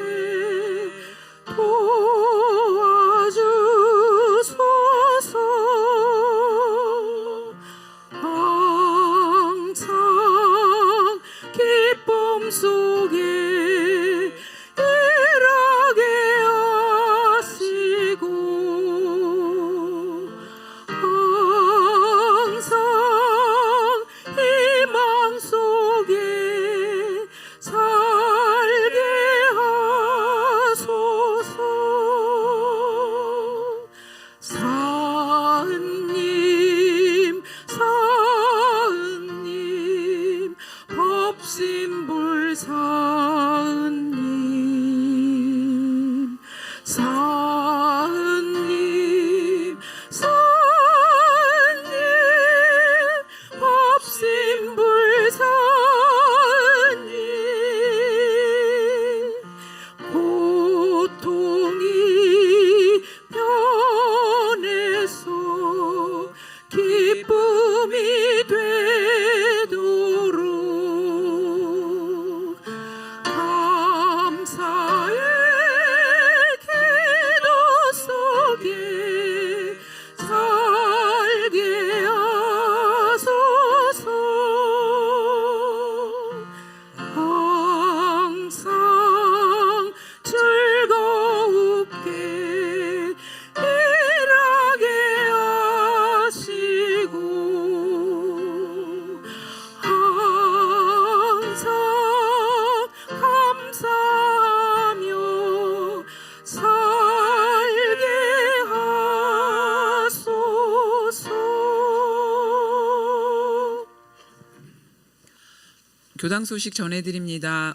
교당 소식 전해드립니다.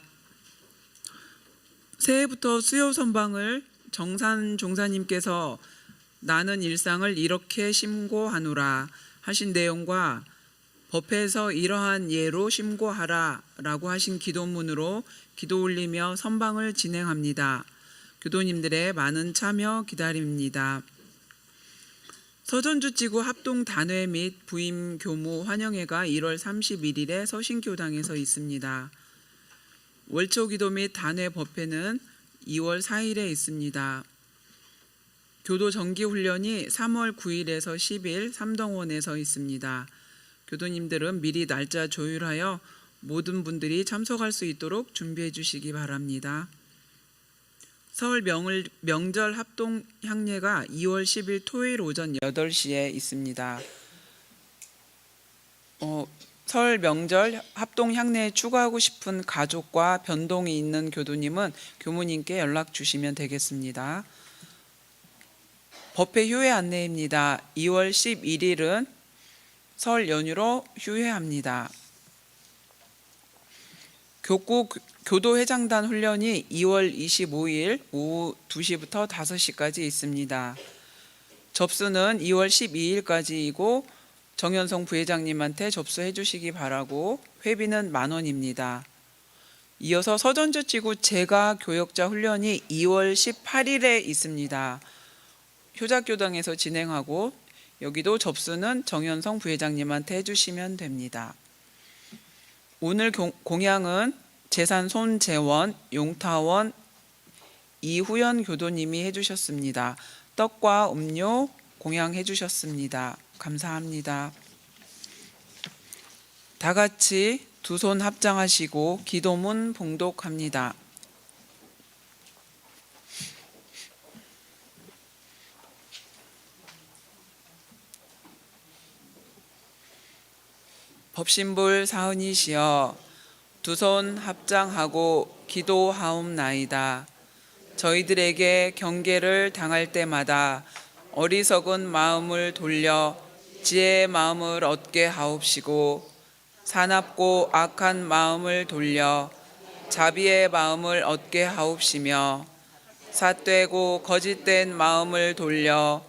새해부터 수요 선방을 정산 종사님께서 나는 일상을 이렇게 심고하노라 하신 내용과 법회에서 이러한 예로 심고하라 라고 하신 기도문으로 기도 올리며 선방을 진행합니다. 교도님들의 많은 참여 기다립니다. 서전주지구 합동단회 및 부임 교무 환영회가 1월 31일에 서신교당에서 있습니다. 월초 기도 및 단회 법회는 2월 4일에 있습니다. 교도 정기훈련이 3월 9일에서 10일 삼동원에서 있습니다. 교도님들은 미리 날짜 조율하여 모든 분들이 참석할 수 있도록 준비해 주시기 바랍니다. 설 명절 합동 향례가 2월 10일 토요일 오전 8시에 있습니다. 설 명절 합동 향례에 추가하고 싶은 가족과 변동이 있는 교도님은 교무님께 연락 주시면 되겠습니다. 법회 휴회 안내입니다. 2월 11일은 설 연휴로 휴회합니다. 교도회장단 훈련이 2월 25일 오후 2시부터 5시까지 있습니다. 접수는 2월 12일까지이고 정현성 부회장님한테 접수해 주시기 바라고 회비는 10,000원입니다. 이어서 서전주지구 재가교역자 훈련이 2월 18일에 있습니다. 효자교당에서 진행하고 여기도 접수는 정현성 부회장님한테 해주시면 됩니다. 오늘 공양은 재산 손재원, 용타원, 이후연 교도님이 해주셨습니다. 떡과 음료 공양해 주셨습니다. 감사합니다. 다 같이 두 손 합장하시고 기도문 봉독합니다. 법신불 사은이시여 두 손 합장하고 기도하옵나이다. 저희들에게 경계를 당할 때마다 어리석은 마음을 돌려 지혜의 마음을 얻게 하옵시고 사납고 악한 마음을 돌려 자비의 마음을 얻게 하옵시며 삿되고 거짓된 마음을 돌려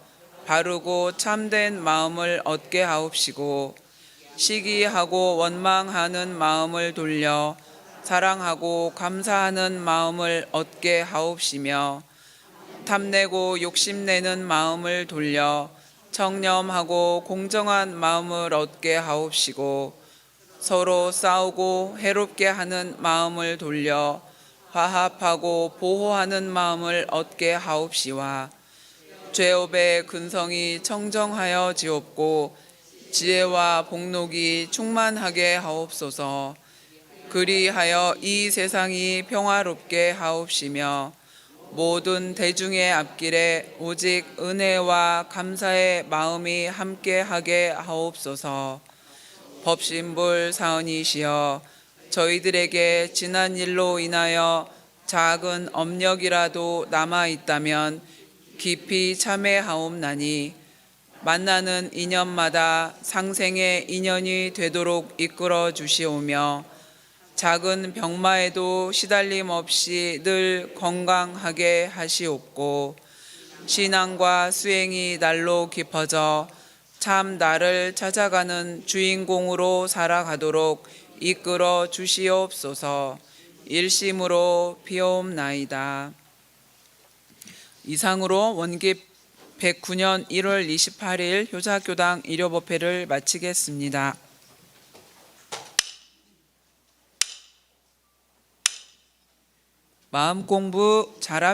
바르고 참된 마음을 얻게 하옵시고 시기하고 원망하는 마음을 돌려 사랑하고 감사하는 마음을 얻게 하옵시며 탐내고 욕심내는 마음을 돌려 청렴하고 공정한 마음을 얻게 하옵시고 서로 싸우고 해롭게 하는 마음을 돌려 화합하고 보호하는 마음을 얻게 하옵시와 죄업의 근성이 청정하여 지옵고 지혜와 복록이 충만하게 하옵소서. 그리하여 이 세상이 평화롭게 하옵시며 모든 대중의 앞길에 오직 은혜와 감사의 마음이 함께하게 하옵소서. 법신불 사은이시여 저희들에게 지난 일로 인하여 작은 업력이라도 남아있다면 깊이 참회하옵나니 만나는 인연마다 상생의 인연이 되도록 이끌어 주시오며 작은 병마에도 시달림 없이 늘 건강하게 하시옵고 신앙과 수행이 날로 깊어져 참 나를 찾아가는 주인공으로 살아가도록 이끌어 주시옵소서. 일심으로 비옵나이다. 이상으로 원기 109년 1월 28일 효자교당 일요법회를 마치겠습니다. 마음 공부 잘합시다.